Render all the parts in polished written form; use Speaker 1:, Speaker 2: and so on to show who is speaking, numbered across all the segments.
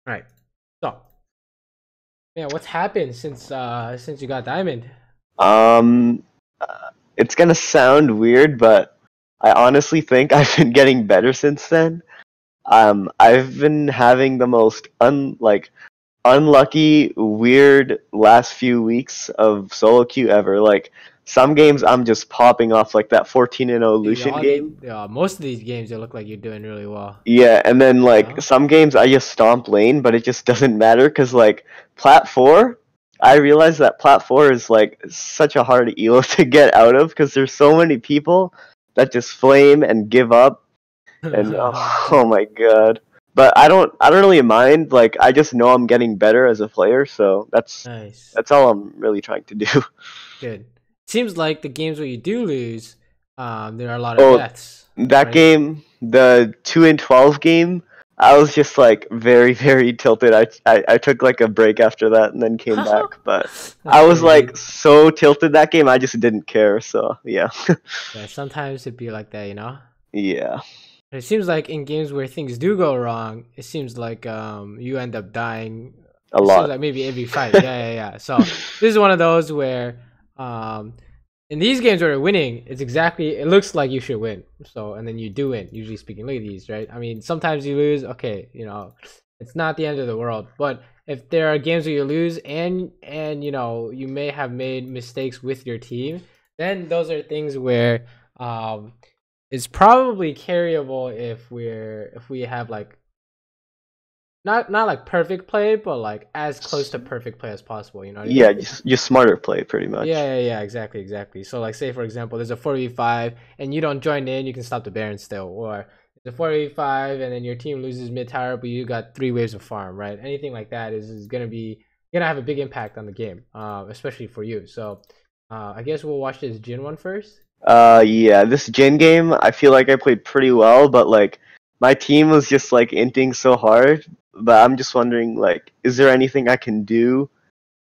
Speaker 1: Right. So, yeah, what's happened since you got diamond?
Speaker 2: Um, it's gonna sound weird, but I honestly think I've been getting better since then. I've been having the most unlucky, weird last few weeks of solo queue ever. Like some games, I'm just popping off like that 14-0
Speaker 1: Dude,
Speaker 2: Lucian game.
Speaker 1: most of these games, you look like you're doing really well.
Speaker 2: Yeah, and then like
Speaker 1: Yeah.
Speaker 2: some games I just stomp lane, but it just doesn't matter because like Plat 4, I realized that Plat 4 is like such a hard elo to get out of because there's so many people that just flame and give up, and oh my god. But I don't really mind. Like I just know I'm getting better as a player, so
Speaker 1: Nice.
Speaker 2: that's all I'm really trying to do.
Speaker 1: Good. Seems like the games where you do lose, there are a lot of
Speaker 2: Oh,
Speaker 1: deaths,
Speaker 2: that
Speaker 1: right?
Speaker 2: game, the 2-12 game, I was just like very, very tilted. I took like a break after that and then came back. But
Speaker 1: That's
Speaker 2: I was like
Speaker 1: crazy.
Speaker 2: so tilted that game, I just didn't care. So yeah,
Speaker 1: Yeah, sometimes it'd be like that, you know?
Speaker 2: yeah,
Speaker 1: It seems like in games where things do go wrong, it seems like you end up dying.
Speaker 2: a
Speaker 1: It seems
Speaker 2: lot.
Speaker 1: like maybe every fight. Yeah, yeah, yeah. So this is one of those where um in these games where you're winning, it looks like you should win. So and then you do win, usually speaking. Look at these, right? I mean, sometimes you lose, okay, it's not the end of the world. But if there are games where you lose and you may have made mistakes with your team, then those are things where um it's probably carryable if we have like not like perfect play, but like as close to perfect play as possible. You know what I
Speaker 2: Yeah,
Speaker 1: mean?
Speaker 2: just smarter play pretty much.
Speaker 1: Yeah, exactly, exactly. So like, say for example, there's a 4v5 and you don't join in, you can stop the Baron still, or the 4v5 and then your team loses mid tower, but you got 3 waves of farm, right? Anything like that is gonna have a big impact on the game, especially for you. So, I guess we'll watch this Jin one first.
Speaker 2: Yeah, this Jin game, I feel like I played pretty well, but like my team was just like inting so hard. But I'm just wondering, like, is there anything I can do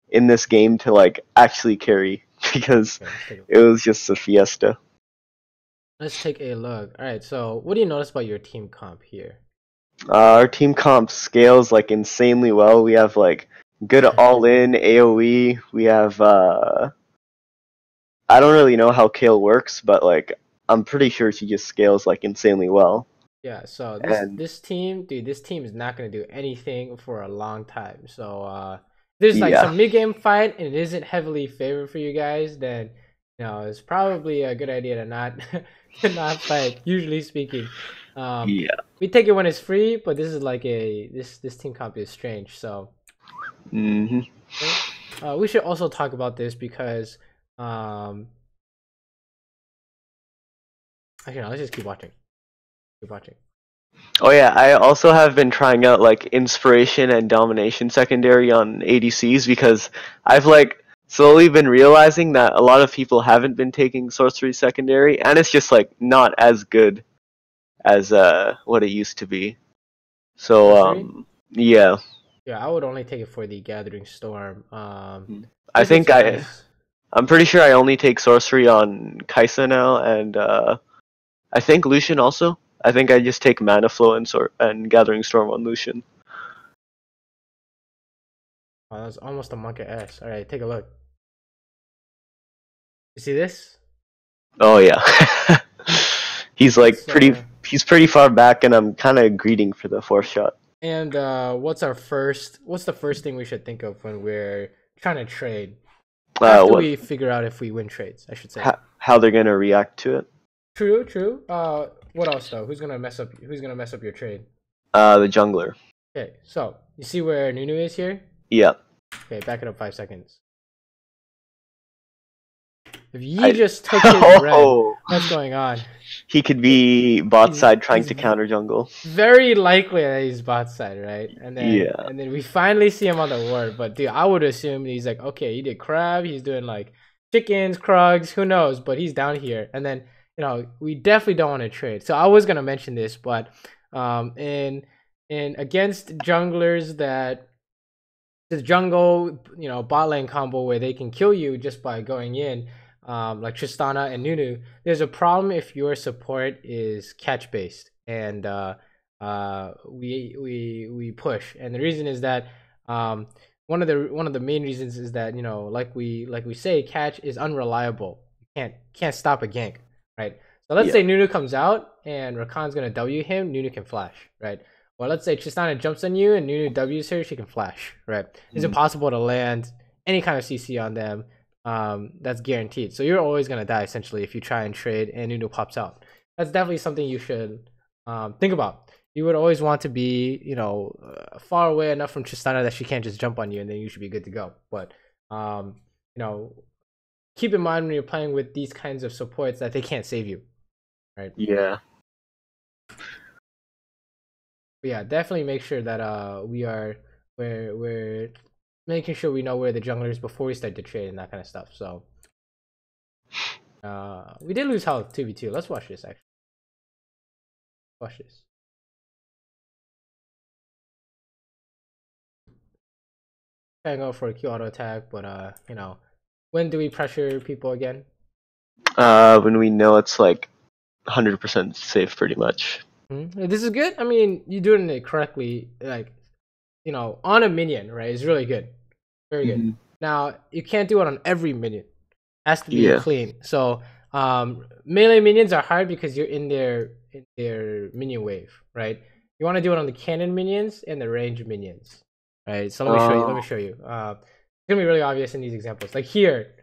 Speaker 2: in this game to like actually carry? Because
Speaker 1: Okay,
Speaker 2: it was just a fiesta.
Speaker 1: let's take a look. All right, so what do you notice about your team comp here?
Speaker 2: Our team comp scales like insanely well. We have like good all-in AoE. We have I don't really know how Kale works, but like I'm pretty sure she just scales like insanely well.
Speaker 1: Yeah, so
Speaker 2: And
Speaker 1: this team, dude, this team is not gonna do anything for a long time. So there's like
Speaker 2: yeah,
Speaker 1: some mid game fight and it isn't heavily favored for you guys, then it's probably a good idea to not to not fight, usually speaking. Um
Speaker 2: yeah.
Speaker 1: we take it when it's free, but this is like this team comp is strange. So
Speaker 2: Hmm.
Speaker 1: okay. We should also talk about this because um actually no, let's just keep watching. Keep watching.
Speaker 2: Oh yeah, I also have been trying out like inspiration and domination secondary on ADCs because I've like slowly been realizing that a lot of people haven't been taking sorcery secondary, and it's just like not as good as what it used to be. So
Speaker 1: Sorcery?
Speaker 2: yeah.
Speaker 1: Yeah, I would only take it for the Gathering Storm.
Speaker 2: I
Speaker 1: Because it's
Speaker 2: think
Speaker 1: nice.
Speaker 2: I'm pretty sure I only take sorcery on Kaisa now, and I think Lucian also. I think I just take Mana Flow and Gathering Storm on Lucian.
Speaker 1: Oh, that's almost a monkey S. All right, take a look. You see this?
Speaker 2: Oh yeah, he's like
Speaker 1: What's
Speaker 2: pretty. He's pretty far back, and I'm kind of greeting for the fourth shot.
Speaker 1: and what's the first thing we should think of when we're trying to trade? After
Speaker 2: What?
Speaker 1: we figure out if we win trades, I should say.
Speaker 2: How they're gonna react to it?
Speaker 1: True, true. What else though? Who's gonna mess up your trade?
Speaker 2: The jungler.
Speaker 1: Okay, so you see where Nunu is here?
Speaker 2: Yeah.
Speaker 1: Okay, back it up 5 seconds. If Yi
Speaker 2: I.
Speaker 1: just took his red,
Speaker 2: Oh,
Speaker 1: what's going on?
Speaker 2: he could be bot side trying
Speaker 1: He's
Speaker 2: to counter jungle.
Speaker 1: very likely that he's bot side, right?
Speaker 2: Yeah.
Speaker 1: And then we finally see him on the ward. But dude, I would assume he's like, okay, he did crab, he's doing like chickens, krugs, who knows? But he's down here. And then, we definitely don't want to trade. So I was gonna mention this, but in against junglers that the jungle, bot lane combo where they can kill you just by going in, like Tristana and Nunu, there's a problem if your support is catch based. And we push, and the reason is that one of the main reasons is that, you know, like we say, catch is unreliable. You can't stop a gank, right? So let's say Nunu comes out and Rakan's gonna W him, Nunu can flash, right? Or let's say Tristana jumps on you and Nunu W's her, she can flash, right? It's impossible to land any kind of CC on them. That's guaranteed. So you're always gonna die essentially if you try and trade and Nunu pops out. That's definitely something you should think about. You would always want to be, you know, far away enough from Tristana that she can't just jump on you, and then you should be good to go. But you know, keep in mind when you're playing with these kinds of supports that they can't save you, right?
Speaker 2: Yeah.
Speaker 1: But yeah, definitely make sure that we're making sure we know where the jungler is before we start the trade and that kind of stuff. So we did lose health 2v2. Let's watch this actually. Watch this. Trying to go for a Q auto attack, but you know, when do we pressure people again?
Speaker 2: When we know it's like 100% safe, pretty much.
Speaker 1: This is good. I mean, you're doing it correctly, like, you know, on a minion, right? It's really good, very good. Now you can't do it on every minion. It has to be clean. So melee minions are hard because you're in their minion wave, right? You want to do it on the cannon minions and the range minions. Right, so let me show you. It's gonna be really obvious in these examples. Like here,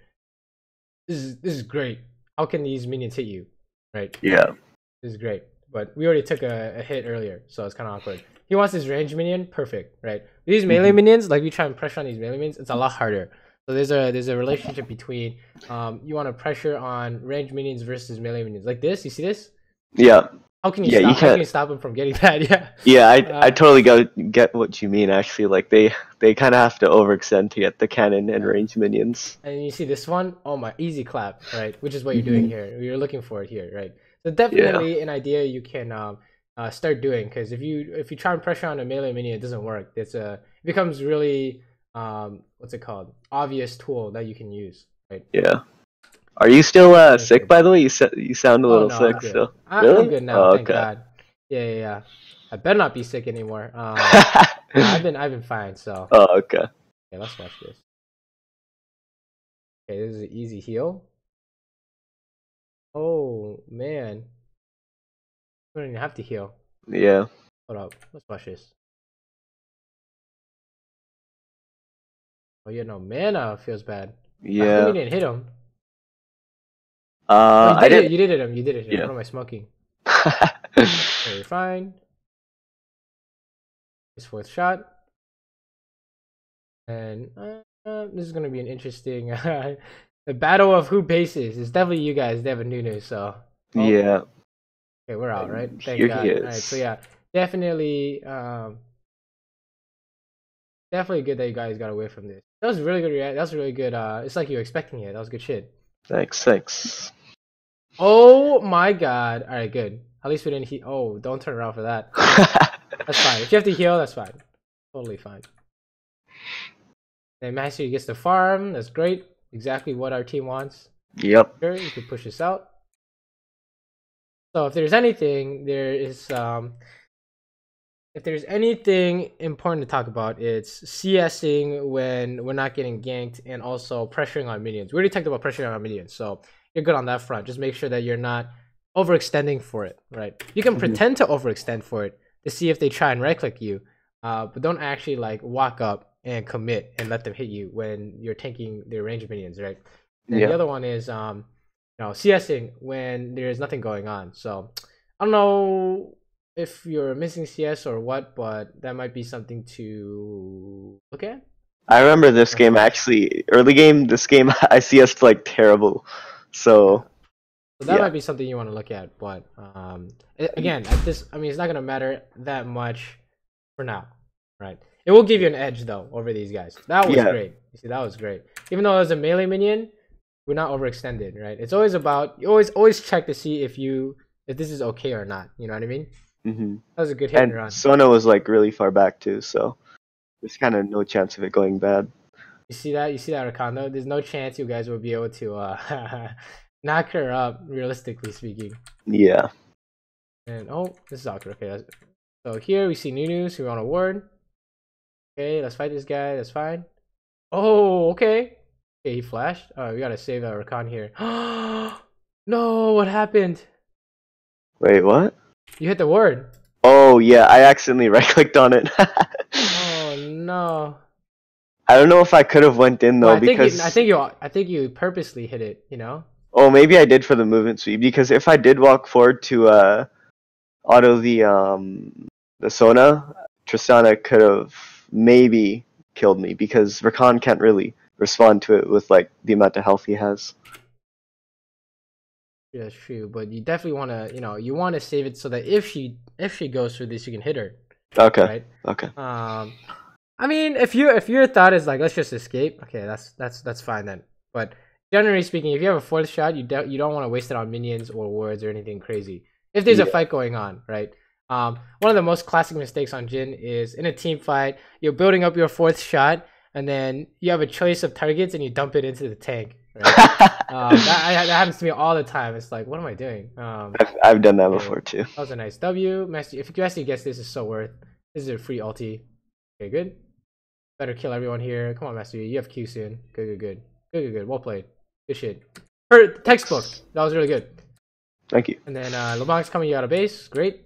Speaker 1: this is great. How can these minions hit you? Right?
Speaker 2: Yeah.
Speaker 1: This is great. But we already took a hit earlier, so it's kind of awkward. He wants his range minion, perfect, right? These melee minions, like we try and pressure on these melee minions, it's a lot harder. So there's a relationship between you want to pressure on range minions versus melee minions. Like this, you see this?
Speaker 2: Yeah.
Speaker 1: How can you stop? How can you stop him from getting that? Yeah.
Speaker 2: Yeah, I totally get what you mean. Actually, like they kind of have to overextend to get the cannon and range minions.
Speaker 1: And you see this one, oh my, easy clap, right? Which is what you're doing here. You're looking for it here, right? So definitely an idea you can start doing, because if you try and pressure on a melee minion, it doesn't work. It becomes really what's it called? Obvious tool that you can use, right?
Speaker 2: Yeah. Are you still sick, by the way? You sound a little sick still. Really?
Speaker 1: I'm good now, thank God. Yeah. I better not be sick anymore. I've been fine, so.
Speaker 2: Oh, okay.
Speaker 1: Okay, let's watch this. Okay, this is an easy heal. Oh man. We don't even have to heal.
Speaker 2: Yeah.
Speaker 1: Hold up, let's watch this. Oh yeah, no, mana feels bad.
Speaker 2: Yeah.
Speaker 1: We didn't hit him.
Speaker 2: You
Speaker 1: did hit him. Yeah. What am I smoking? Okay, you're fine. His fourth shot. And this is gonna be an interesting the battle of who bases. It's definitely you guys, Devin Nunu, so
Speaker 2: yeah.
Speaker 1: Okay, we're out, right? Thank
Speaker 2: Here
Speaker 1: God.
Speaker 2: he is.
Speaker 1: Alright, so yeah, definitely definitely good that you guys got away from this. That was really good that was really good. It's like you were expecting it. That was good shit.
Speaker 2: Thanks.
Speaker 1: Oh my God. Alright, good. At least we didn't heal. Oh, don't turn around for that. That's fine. If you have to heal, that's fine. Totally fine. Then Master gets the farm. That's great. Exactly what our team wants.
Speaker 2: Yep.
Speaker 1: Sure, you can push this out. So if there's anything, if there's anything important to talk about, it's CSing when we're not getting ganked, and also pressuring on minions. We already talked about pressuring on minions, so you're good on that front. Just make sure that you're not overextending for it, right? You can pretend to overextend for it to see if they try and right click you, but don't actually like walk up and commit and let them hit you when you're tanking their range minions, right? And the other one is CSing when there's nothing going on. So I don't know if you're missing CS or what, but that might be something to look at.
Speaker 2: I remember this game actually, early game, this game I CS'd like terrible. So
Speaker 1: that might be something you want to look at, but again, at this, I mean, it's not gonna matter that much for now, right? It will give you an edge though over these guys. That was great. You see, that was great. Even though it was a melee minion, we're not overextended, right? It's always about you always check to see if this is okay or not. You know what I mean? That was a good hit and run.
Speaker 2: Sona was like really far back too, so there's kind of no chance of it going bad.
Speaker 1: You see that, Rakan? There's no chance you guys will be able to knock her up, realistically speaking.
Speaker 2: Yeah.
Speaker 1: And oh, this is awkward. Okay, So here we see Nunu, so we want a ward. Okay, let's fight this guy. That's fine. Oh, okay. Okay, he flashed. Oh, we gotta save our Rakan here. No, what happened?
Speaker 2: Wait, what?
Speaker 1: You hit the ward.
Speaker 2: Oh yeah, I accidentally right-clicked on it.
Speaker 1: Oh no.
Speaker 2: I don't know if I could have went in though,
Speaker 1: Well,
Speaker 2: because
Speaker 1: I think you purposely hit it. You know.
Speaker 2: oh, maybe I did for the movement speed, because if I did walk forward to auto the Sona, Tristana could have maybe killed me, because Rakan can't really respond to it with like the amount of health he has.
Speaker 1: Yeah, that's true. But you definitely want to, you want to save it so that if she goes through this, you can hit her.
Speaker 2: Okay.
Speaker 1: Right.
Speaker 2: Okay.
Speaker 1: I mean, if your thought is like, let's just escape, okay, that's fine then. But generally speaking, if you have a fourth shot, you don't want to waste it on minions or wards or anything crazy. If there's a fight going on, right? One of the most classic mistakes on Jhin is in a team fight, you're building up your fourth shot, and then you have a choice of targets and you dump it into the tank. Right? that happens to me all the time. It's like, what am I doing?
Speaker 2: I've done that before too.
Speaker 1: That was a nice W. If Master gets this, is so worth. This is a free ulti. Okay, good. Better kill everyone here. Come on, Master. You have Q soon. Good. Well played. Good shit. Textbook. That was really good.
Speaker 2: Thank you.
Speaker 1: And then LeBlanc's coming you out of base. Great.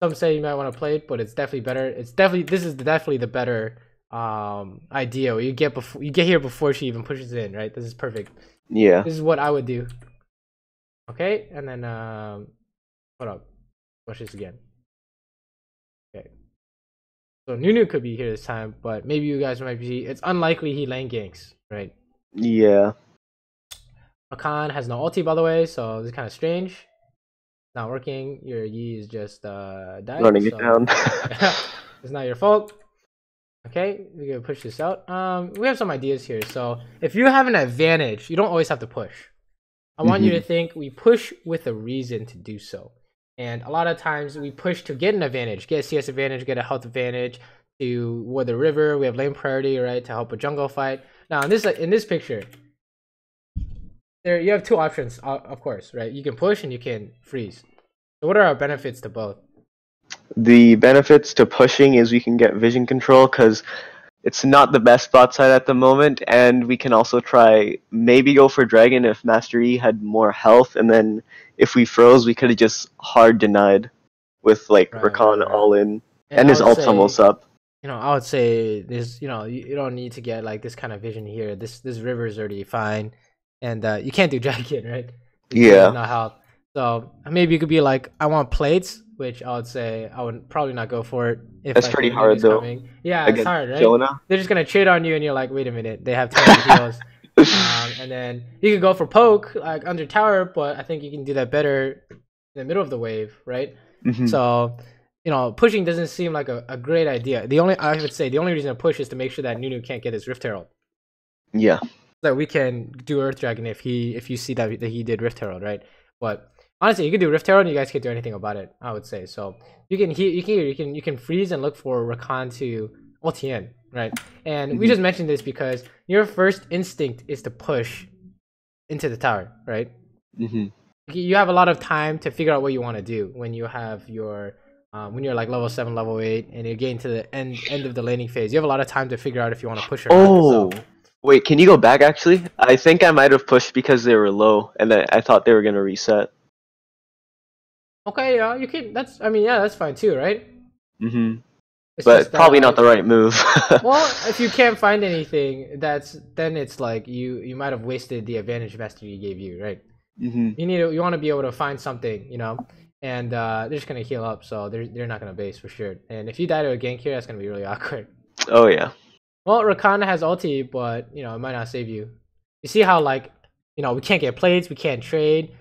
Speaker 1: Some say you might want to play it, but it's definitely better. This is definitely the better idea. Where you get here before she even pushes in. Right. This is perfect.
Speaker 2: Yeah.
Speaker 1: This is what I would do. Okay, and then hold up. Watch this again. Okay. So Nunu could be here this time, but maybe you guys might be. It's unlikely he lane ganks, right?
Speaker 2: Yeah.
Speaker 1: Rakan has no ulti, by the way, so this is kind of strange. It's not working. Your Yi is just died.
Speaker 2: Running it down.
Speaker 1: It's not your fault. Okay, we're gonna push this out. We have some ideas here. So if you have an advantage, you don't always have to push. I want you to think we push with a reason to do so. And a lot of times we push to get an advantage, get a CS advantage, get a health advantage, to ward the river. We have lane priority, right, to help a jungle fight. Now in this picture, there you have two options, of course, right? You can push and you can freeze. So what are our benefits to both?
Speaker 2: The benefits to pushing is we can get vision control, because it's not the best bot side at the moment, and we can also try maybe go for Dragon if Master E had more health, and then if we froze, we could have just hard denied with like Rakan all in, and his ult's almost up.
Speaker 1: I would say this. You don't need to get like this kind of vision here. This river is already fine, and you can't do Dragon, right?
Speaker 2: Yeah.
Speaker 1: Not help. So maybe you could be like, I want plates, which I would say I would probably not go for it. If
Speaker 2: that's
Speaker 1: like,
Speaker 2: pretty hard though.
Speaker 1: Yeah, it's hard, right?
Speaker 2: Jonah.
Speaker 1: They're just gonna trade on you, and you're like, wait a minute, they have 20 heals. And then you can go for poke like under tower, but I think you can do that better in the middle of the wave, right? So pushing doesn't seem like a great idea. I would say the only reason to push is to make sure that Nunu can't get his Rift Herald.
Speaker 2: Yeah.
Speaker 1: That we can do Earth Dragon if you see that he did Rift Herald, right? But honestly, you can do Rift Herald and you guys can't do anything about it, I would say. So you can freeze and look for Rakan to ulti in, right? And we just mentioned this because your first instinct is to push into the tower, right? You have a lot of time to figure out what you want to do when you have your when you're like level 7, level 8, and you're getting to the end of the laning phase. You have a lot of time to figure out if you want to push or not. So.
Speaker 2: Wait, can you go back actually? I think I might have pushed because they were low, and I thought they were gonna reset.
Speaker 1: Okay, yeah, you can. That's fine too, right?
Speaker 2: But probably not the right move.
Speaker 1: Well, if you can't find anything, then it's like you might have wasted the advantage Mastery gave you, right? You want to be able to find something, and they're just gonna heal up, so they're not gonna base for sure. And if you die to a gank here, that's gonna be really awkward.
Speaker 2: Oh yeah.
Speaker 1: Well, Rakan has ulti, but it might not save you. You see how like we can't get plates, we can't trade,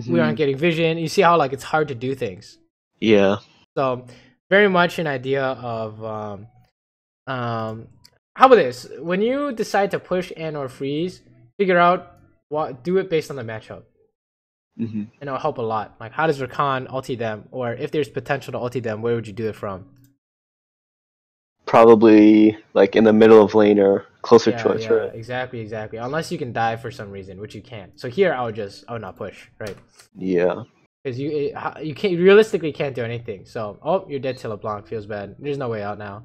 Speaker 1: we aren't getting vision. You see how like it's hard to do things.
Speaker 2: Yeah.
Speaker 1: So very much an idea of how about this? When you decide to push and or freeze, figure out do it based on the matchup. And it'll help a lot. Like how does Rakan ulti them, or if there's potential to ulti them, where would you do it from?
Speaker 2: Probably like in the middle of lane or closer choice, right?
Speaker 1: Exactly. Unless you can die for some reason, which you can't. So here I would not push, right?
Speaker 2: Yeah.
Speaker 1: because you can't realistically can't do anything. So oh, you're dead till LeBlanc. Feels bad. There's no way out now.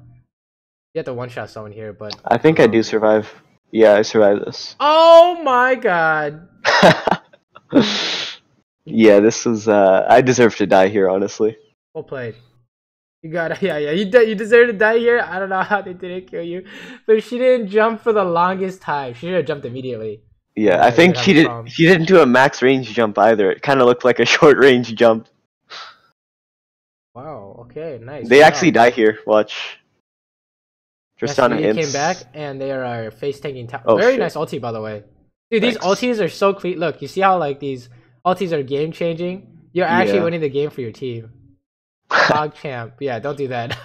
Speaker 1: You have to one shot someone here, but
Speaker 2: I think I do survive. Yeah, I survived this.
Speaker 1: Oh my god.
Speaker 2: Yeah, this was. I deserve to die here, honestly.
Speaker 1: Well played. You got yeah. You deserve to die here. I don't know how they didn't kill you, but she didn't jump for the longest time. She should have jumped immediately.
Speaker 2: Yeah, I think she did. She didn't do a max range jump either. It kind of looked like a short range jump.
Speaker 1: Wow. Okay. Nice.
Speaker 2: They actually die here. Watch.
Speaker 1: Tristana came back and they are face tanking. Very nice ulti, by the way. Dude, these ultis are so clean. Look, you see how like these ultis are game changing. You're actually winning the game for your team. Kog'maw. Yeah, don't do that.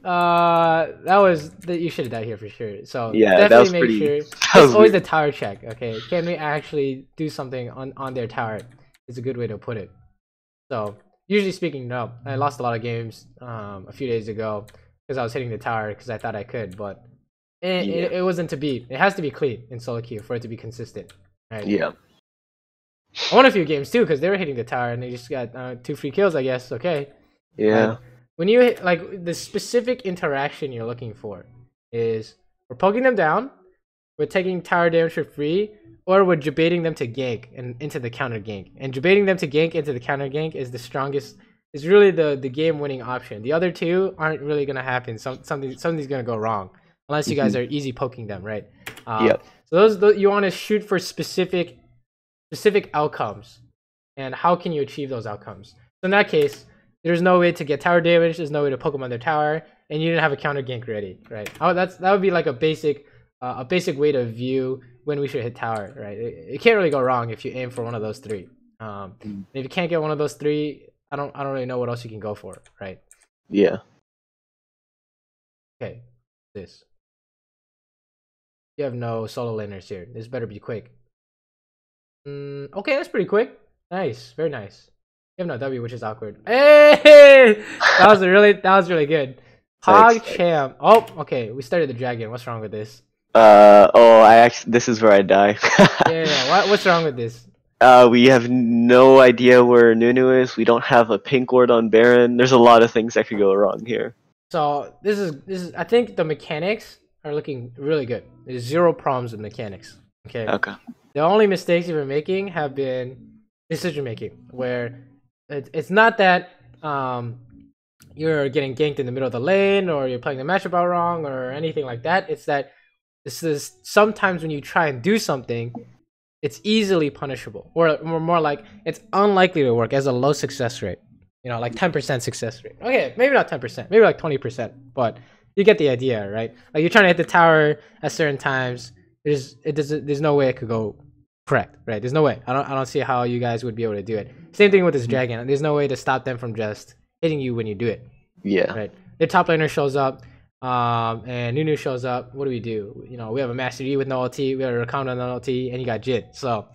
Speaker 1: That was you should have died here for sure. So
Speaker 2: yeah,
Speaker 1: definitely make sure. It's always the tower check. Okay, can we actually do something on their tower? It's a good way to put it. So usually speaking, no. I lost a lot of games a few days ago because I was hitting the tower because I thought I could, but it wasn't to be. It has to be clean in solo queue for it to be consistent. Right?
Speaker 2: Yeah.
Speaker 1: I won a few games too because they were hitting the tower and they just got 2 free kills, I guess. Okay.
Speaker 2: Yeah.
Speaker 1: When you hit, like, the specific interaction you're looking for is we're poking them down, we're taking tower damage for free, or we're debating them to gank and into the counter gank. And debating them to gank into the counter gank is the strongest. Is really the game winning option. The other two aren't really gonna happen. Something's gonna go wrong unless you guys are easy poking them, right?
Speaker 2: Yep.
Speaker 1: So those you want to shoot for specific outcomes, and how can you achieve those outcomes? So in that case, there's no way to get tower damage. There's no way to poke them on their tower, and you didn't have a counter gank ready, right? That would be like a basic way to view when we should hit tower, right? It can't really go wrong if you aim for one of those 3. If you can't get one of those 3. I don't really know what else you can go for, right?
Speaker 2: Yeah.
Speaker 1: Okay, this. You have no solo laners here. This better be quick. Okay, that's pretty quick. Nice, very nice. You have no W, which is awkward. Hey, that was really good. Kog'maw. Oh, okay. We started the dragon. What's wrong with this?
Speaker 2: This is where I die.
Speaker 1: yeah. What's wrong with this?
Speaker 2: We have no idea where Nunu is. We don't have a pink ward on Baron. There's a lot of things that could go wrong here.
Speaker 1: So this is. I think the mechanics are looking really good. There's 0 problems with mechanics. Okay.
Speaker 2: Okay.
Speaker 1: The only mistakes you've been making have been decision making, where it's not that you're getting ganked in the middle of the lane or you're playing the matchup out wrong or anything like that. It's that this is sometimes when you try and do something, it's easily punishable, or more like it's unlikely to work as a low success rate. You know, like 10% success rate. Okay, maybe not 10%, maybe like 20%, but you get the idea, right? Like you're trying to hit the tower at certain times. There's no way it could go correct, right? There's no way. I don't see how you guys would be able to do it. Same thing with this dragon. There's no way to stop them from just hitting you when you do it.
Speaker 2: Yeah.
Speaker 1: Right. Their top laner shows up. And Nunu shows up. What do? You know, we have a Master Yi with no ulti, we have a Rakan with no ulti, and you got Jit. So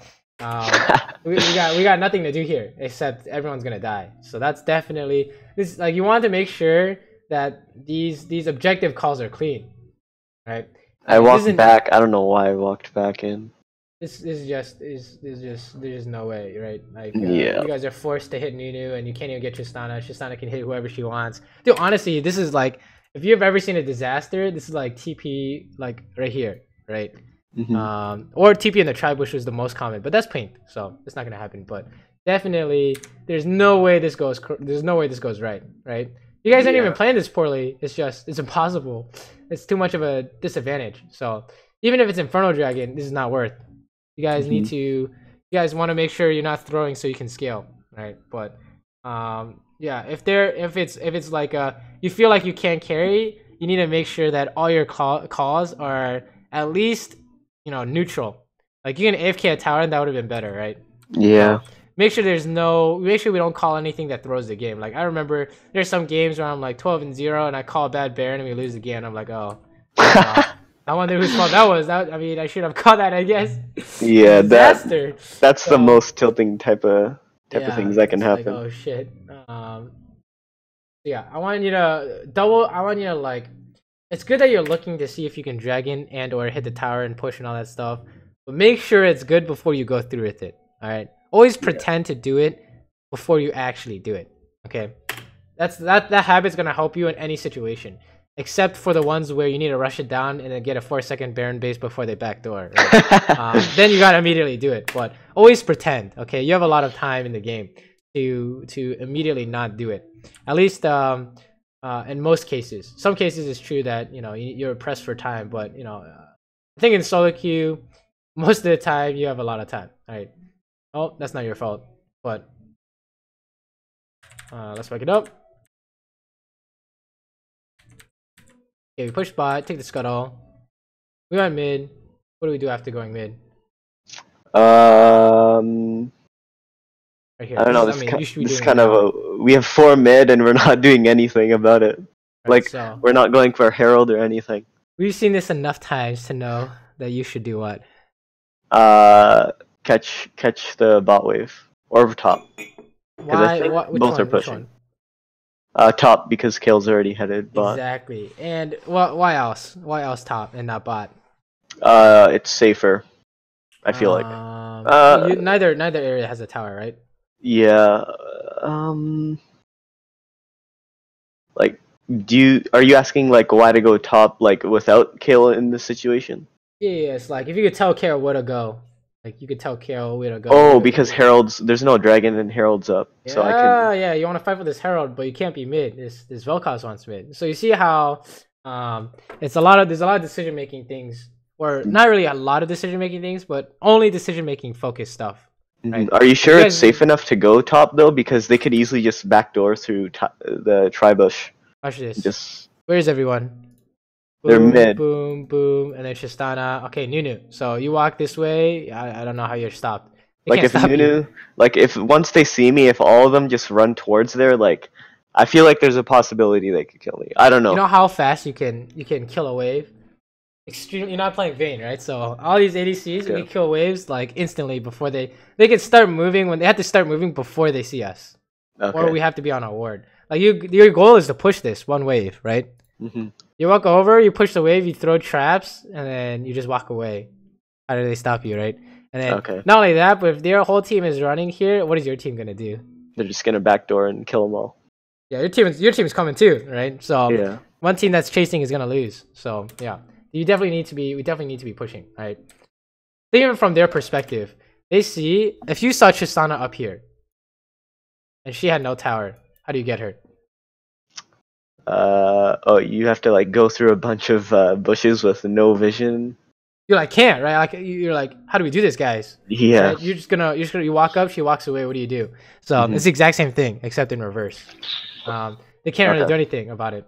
Speaker 1: we got nothing to do here except everyone's gonna die. So that's definitely this. Like you want to make sure that these objective calls are clean, right?
Speaker 2: I walked back. I don't know why I walked back in.
Speaker 1: There's just no way, right? Like
Speaker 2: you
Speaker 1: guys are forced to hit Nunu, and you can't even get Tristana. Tristana can hit whoever she wants. Dude, honestly, this is like. If you've ever seen a disaster, this is like TP, like right here, right? Or TP in the tribe, which was the most common, but that's pink, so it's not gonna happen. But definitely, there's no way this goes. There's no way this goes right? You guys aren't even playing this poorly. It's impossible. It's too much of a disadvantage. So even if it's Inferno Dragon, this is not worth. You guys need to. You guys want to make sure you're not throwing so you can scale, right? But yeah, if it's like you feel like you can't carry, you need to make sure that all your calls are at least neutral. Like you can AFK a tower, and that would have been better, right?
Speaker 2: Yeah.
Speaker 1: Make sure we don't call anything that throws the game. Like I remember there's some games where I'm like 12-0 and I call a bad Baron and we lose the game. And I'm like, oh. I wonder whose fault that was. I mean, I should have caught that, I guess.
Speaker 2: Yeah,
Speaker 1: disaster.
Speaker 2: That's the most tilting type of things that can happen.
Speaker 1: Like, oh shit. Yeah, I want you to like. It's good that you're looking to see if you can dragon and or hit the tower and push and all that stuff, but make sure it's good before you go through with it. All right. Always pretend to do it before you actually do it. Okay, that habit's gonna help you in any situation, except for the ones where you need to rush it down and then get a 4-second Baron base before they backdoor. Right? Then you gotta immediately do it. But always pretend. Okay, you have a lot of time in the game to immediately not do it. At least in most cases. Some cases it's true that you're pressed for time, but I think in solo queue, most of the time you have a lot of time. All right. Oh, that's not your fault, but let's wake it up. Okay, we push bot, take the scuttle. We went mid. What do we do after going mid? Right here.
Speaker 2: I don't know. This kind of we have 4 mid and we're not doing anything about it. Right, like we're not going for Herald or anything.
Speaker 1: We've seen this enough times to know that you should do what?
Speaker 2: Catch the bot wave or top.
Speaker 1: Why?
Speaker 2: Both are pushing. Top because Kale's already headed bot.
Speaker 1: Exactly. And why else? Why else top and not bot?
Speaker 2: It's safer. I feel like.
Speaker 1: Neither area has a tower, right?
Speaker 2: Yeah. Like, are you asking like why to go top like without Kale in this situation?
Speaker 1: Yeah, it's like if you could tell Kale where to go. Like you could tell Carol where to go.
Speaker 2: Oh, because there's no dragon and Herald's up.
Speaker 1: Yeah,
Speaker 2: so
Speaker 1: yeah, you want to fight for this Herald, but you can't be mid. This Vel'Koz wants mid. So you see how there's a lot of decision making things, or not really a lot of decision making things, but only decision making focused stuff. Right?
Speaker 2: Are you sure it's safe enough to go top though? Because they could easily just backdoor through the tri-bush.
Speaker 1: Watch this. Where's everyone?
Speaker 2: They're mid.
Speaker 1: Boom, boom, and then Tristana. Okay, Nunu. So you walk this way. I don't know how you're stopped.
Speaker 2: Like if Nunu, like if once they see me, if all of them just run towards there, like I feel like there's a possibility they could kill me. I don't know.
Speaker 1: You know how fast you can kill a wave? Extremely. You're not playing Vayne, right? So all these ADCs, you can kill waves like instantly before they can start moving. When they have to start moving before they see us, or we have to be on a ward. Like your goal is to push this one wave, right? You walk over, you push the wave, you throw traps, and then you just walk away. How do they stop you, right? And then not only that, but if their whole team is running here, what is your team gonna do?
Speaker 2: They're just gonna backdoor and kill them all.
Speaker 1: Yeah, your team's coming too, right? So one team that's chasing is gonna lose. So yeah, we definitely need to be pushing, right? Even from their perspective, they see if you saw Tristana up here, and she had no tower, how do you get her?
Speaker 2: You have to like go through a bunch of bushes with no vision.
Speaker 1: You like can't, right? Like you're like, how do we do this, guys?
Speaker 2: Yeah.
Speaker 1: Right? You walk up, she walks away. What do you do? So it's the exact same thing except in reverse. They can't really do anything about it.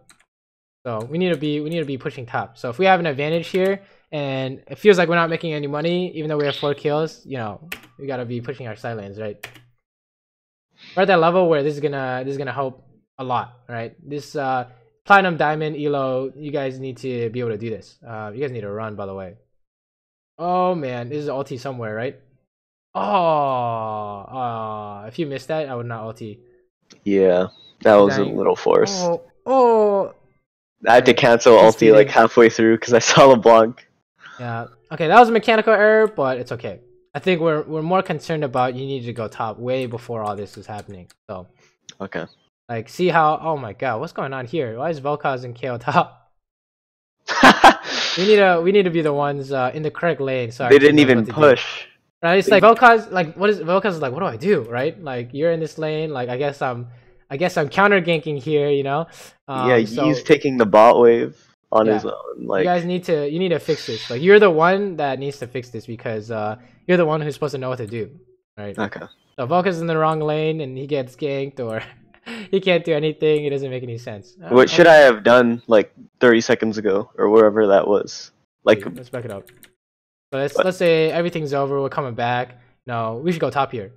Speaker 1: So we need to be pushing top. So if we have an advantage here and it feels like we're not making any money, even though we have 4 kills, we gotta be pushing our side lanes, right? We're at that level where this is gonna help a lot, right? This platinum, diamond, elo, you guys need to be able to do this. You guys need to run, by the way. Oh man, this is ulti somewhere, right? Oh, if you missed that, I would not ulti.
Speaker 2: Yeah, that was a little forced.
Speaker 1: Oh,
Speaker 2: I had to cancel ulti like halfway through because I saw LeBlanc.
Speaker 1: Yeah, okay, that was a mechanical error, but it's okay. I think we're more concerned about you need to go top way before all this is happening. So
Speaker 2: okay.
Speaker 1: Like, see how? Oh my God, what's going on here? Why is Vel'Koz and KO top? we need to be the ones in the correct lane. So
Speaker 2: they didn't even push.
Speaker 1: Right? It's like Vel'Koz. Like, Vel'Koz is like, what do I do? Right? Like, you're in this lane. Like, I guess I'm counter ganking here.
Speaker 2: Yeah, he's taking the bot wave on his own. Like,
Speaker 1: you guys need to fix this. Like, you're the one that needs to fix this because you're the one who's supposed to know what to do. Right?
Speaker 2: Okay.
Speaker 1: So Vel'Koz is in the wrong lane and he gets ganked or. He can't do anything. It doesn't make any sense.
Speaker 2: What should I have done like 30 seconds ago or wherever that was? Like,
Speaker 1: let's back it up. So let's say everything's over. We're coming back. No, we should go top here.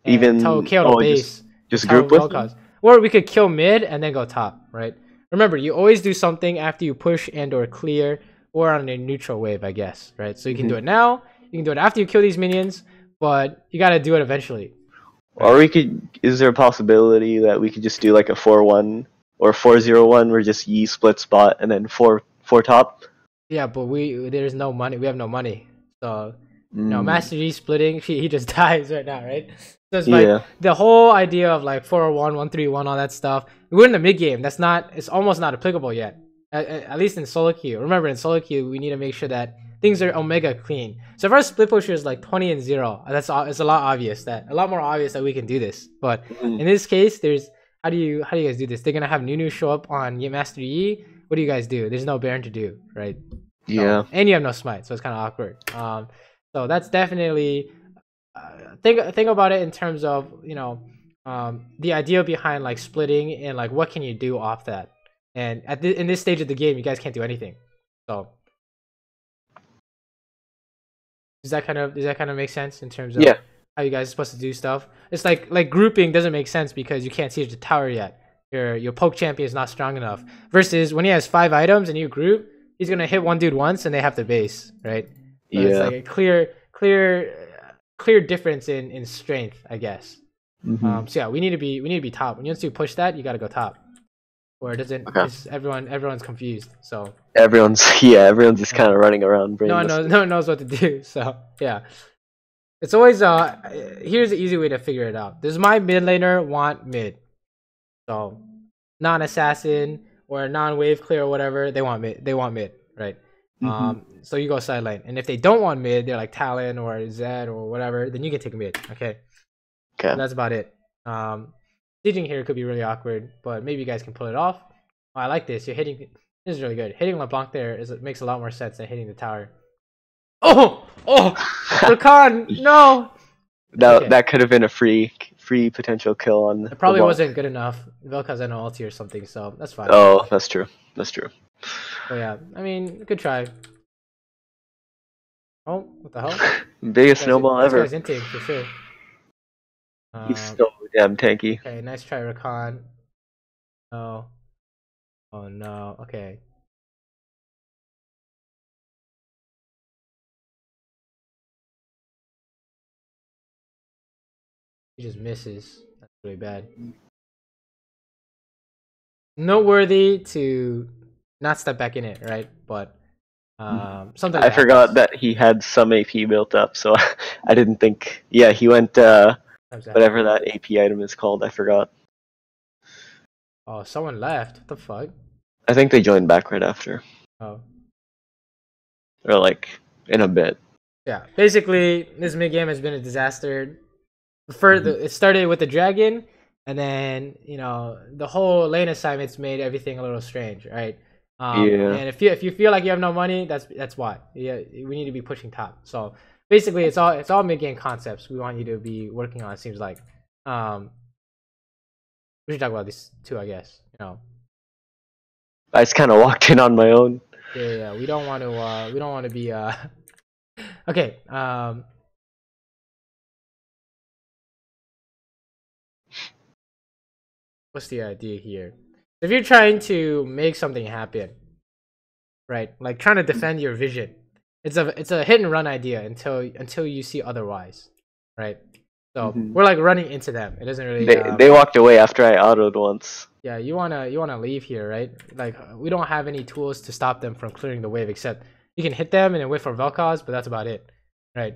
Speaker 1: And
Speaker 2: even
Speaker 1: tell KO to base.
Speaker 2: Just group with them?
Speaker 1: Or we could kill mid and then go top. Right. Remember, you always do something after you push and or clear or on a neutral wave, I guess. Right. So you can do it now. You can do it after you kill these minions, but you got to do it eventually.
Speaker 2: Or is there a possibility that we could just do like a 4-1 or 4-0-1 where just Yi split spot and then 4 top?
Speaker 1: Yeah, but there's no money. We have no money. So Master Yi splitting, he just dies right now, right? So it's
Speaker 2: Yeah.
Speaker 1: like the whole idea of like 401, 131, all that stuff. We're in the mid game. It's almost not applicable yet. At least in solo queue. Remember, in solo queue, we need to make sure that things are omega clean. So if our split pusher is like 20 and 0, it's a lot more obvious that we can do this. But in this case, there's how do you guys do this? They're gonna have Nunu show up on Master Yi. What do you guys do? There's no Baron to do, right?
Speaker 2: Yeah.
Speaker 1: And you have no smite, so it's kind of awkward. So that's definitely think about it in terms of the idea behind like splitting and like what can you do off that. And in this stage of the game, you guys can't do anything. So does that kind of make sense in terms of how you guys are supposed to do stuff? It's like grouping doesn't make sense because you can't siege the tower yet. Your poke champion is not strong enough. Versus when he has 5 items and you group, he's gonna hit one dude once and they have to base, right? So it's like a clear difference in strength, I guess. So yeah, we need to be top. When you want to push that, you gotta go top. Or it doesn't. Everyone's confused. So
Speaker 2: everyone's just kind of running around.
Speaker 1: No one knows what to do. So yeah, it's always here's the easy way to figure it out. Does my mid laner want mid? So non-assassin or non-wave clear or whatever, they want mid, right? So you go side lane, and if they don't want mid, they're like Talon or Zed or whatever, then you can take mid. Okay. So that's about it. Sieging here could be really awkward, but maybe you guys can pull it off. Oh, I like this. You're hitting. This is really good. Hitting LeBlanc there makes a lot more sense than hitting the tower. Oh, Rakan, no.
Speaker 2: That could have been a free potential kill on.
Speaker 1: It probably wasn't good enough. Velka's an ulti or something, so that's fine.
Speaker 2: Oh, that's true.
Speaker 1: So yeah, I mean, good try. Oh, what the hell?
Speaker 2: Biggest snowball ever.
Speaker 1: This guy's inting for sure.
Speaker 2: He's so damn tanky.
Speaker 1: Okay, nice try, Rakan. No. Oh no. Okay. He just misses. That's really bad. Noteworthy to not step back in it, right? But sometimes
Speaker 2: I forgot that he had some AP built up, so I didn't think. Yeah, he went whatever that AP item is called. I forgot.
Speaker 1: Oh, someone left. What the fuck?
Speaker 2: I think they joined back right after.
Speaker 1: Oh.
Speaker 2: Or like in a bit.
Speaker 1: Yeah. Basically, this mid game has been a disaster. It started with the dragon, and then the whole lane assignments made everything a little strange, right? And if you feel like you have no money, that's why. Yeah, we need to be pushing top. So basically, it's all mid game concepts we want you to be working on. It seems like. We should talk about these two, I guess.
Speaker 2: I just kind of walked in on my own.
Speaker 1: Yeah. We don't want to be. Okay. What's the idea here? If you're trying to make something happen, right? Like trying to defend your vision, it's a hit and run idea until you see otherwise, right? So we're like running into them. It doesn't really.
Speaker 2: They walked away after I autoed once.
Speaker 1: Yeah, you wanna leave here, right? Like we don't have any tools to stop them from clearing the wave, except you can hit them and then wait for Vel'Koz, but that's about it, right?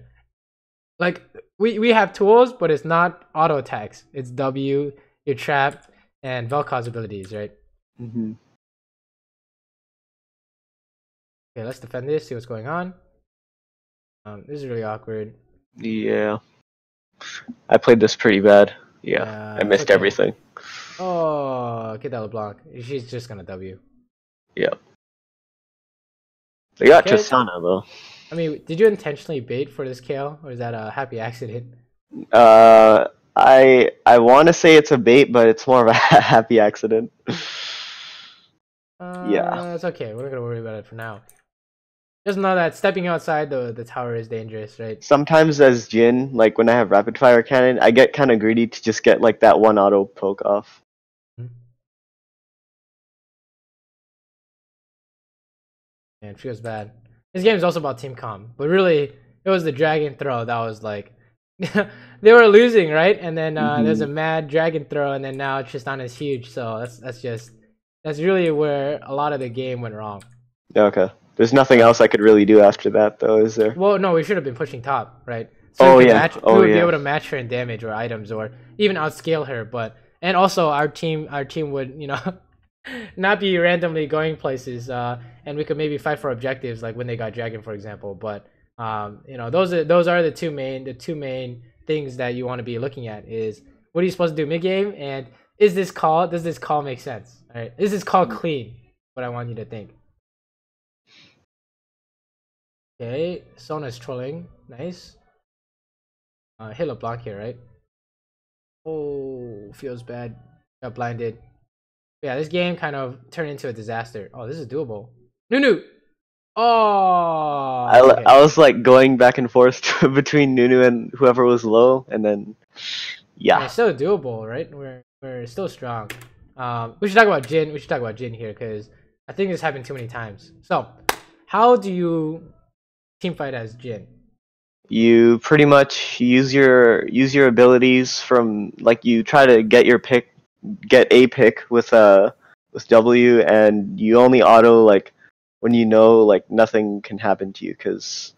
Speaker 1: Like we have tools, but it's not auto attacks. It's W, your trap, and Vel'Koz abilities, right? Okay, let's defend this. See what's going on. This is really awkward.
Speaker 2: Yeah. I played this pretty bad. Yeah, I missed everything.
Speaker 1: Oh, get that LeBlanc. She's just gonna W.
Speaker 2: Yeah. They got Tristana though.
Speaker 1: I mean, did you intentionally bait for this KO, or is that a happy accident?
Speaker 2: I want to say it's a bait, but it's more of a happy accident. Yeah.
Speaker 1: It's okay. We're not gonna worry about it for now. Just know that stepping outside the tower is dangerous, right?
Speaker 2: Sometimes as Jhin, like when I have rapid fire cannon, I get kind of greedy to just get like that one auto poke off.
Speaker 1: And it feels bad. This game is also about team comp, but really it was the dragon throw that was like they were losing, right? And then there's a mad dragon throw, and then now Tristana is huge. So that's really where a lot of the game went wrong.
Speaker 2: Okay. There's nothing else I could really do after that, though, is there?
Speaker 1: Well, no, we should have been pushing top, right? So
Speaker 2: Oh
Speaker 1: we could
Speaker 2: yeah.
Speaker 1: match,
Speaker 2: Oh
Speaker 1: we would be
Speaker 2: yeah.
Speaker 1: able to match her in damage or items, or even outscale her. But and also our team would, you know, not be randomly going places, and we could maybe fight for objectives like when they got dragon, for example. But you know, those are the two main things that you want to be looking at is what are you supposed to do mid game, and does this call make sense? All right, is this call clean? What I want you to think. Okay, Sona's trolling. Nice. Hit LeBlanc here, right? Oh, feels bad. Got blinded. Yeah, this game kind of turned into a disaster. Oh, this is doable. Nunu! Oh! Okay.
Speaker 2: I was like going back and forth between Nunu and whoever was low, and then yeah.
Speaker 1: It's still doable, right? We're still strong. We should talk about Jin. We should talk about Jin here because I think this happened too many times. So, how do you teamfight as Jin?
Speaker 2: You pretty much use your abilities from like you try to get a pick with W, and you only auto like when you know like nothing can happen to you, because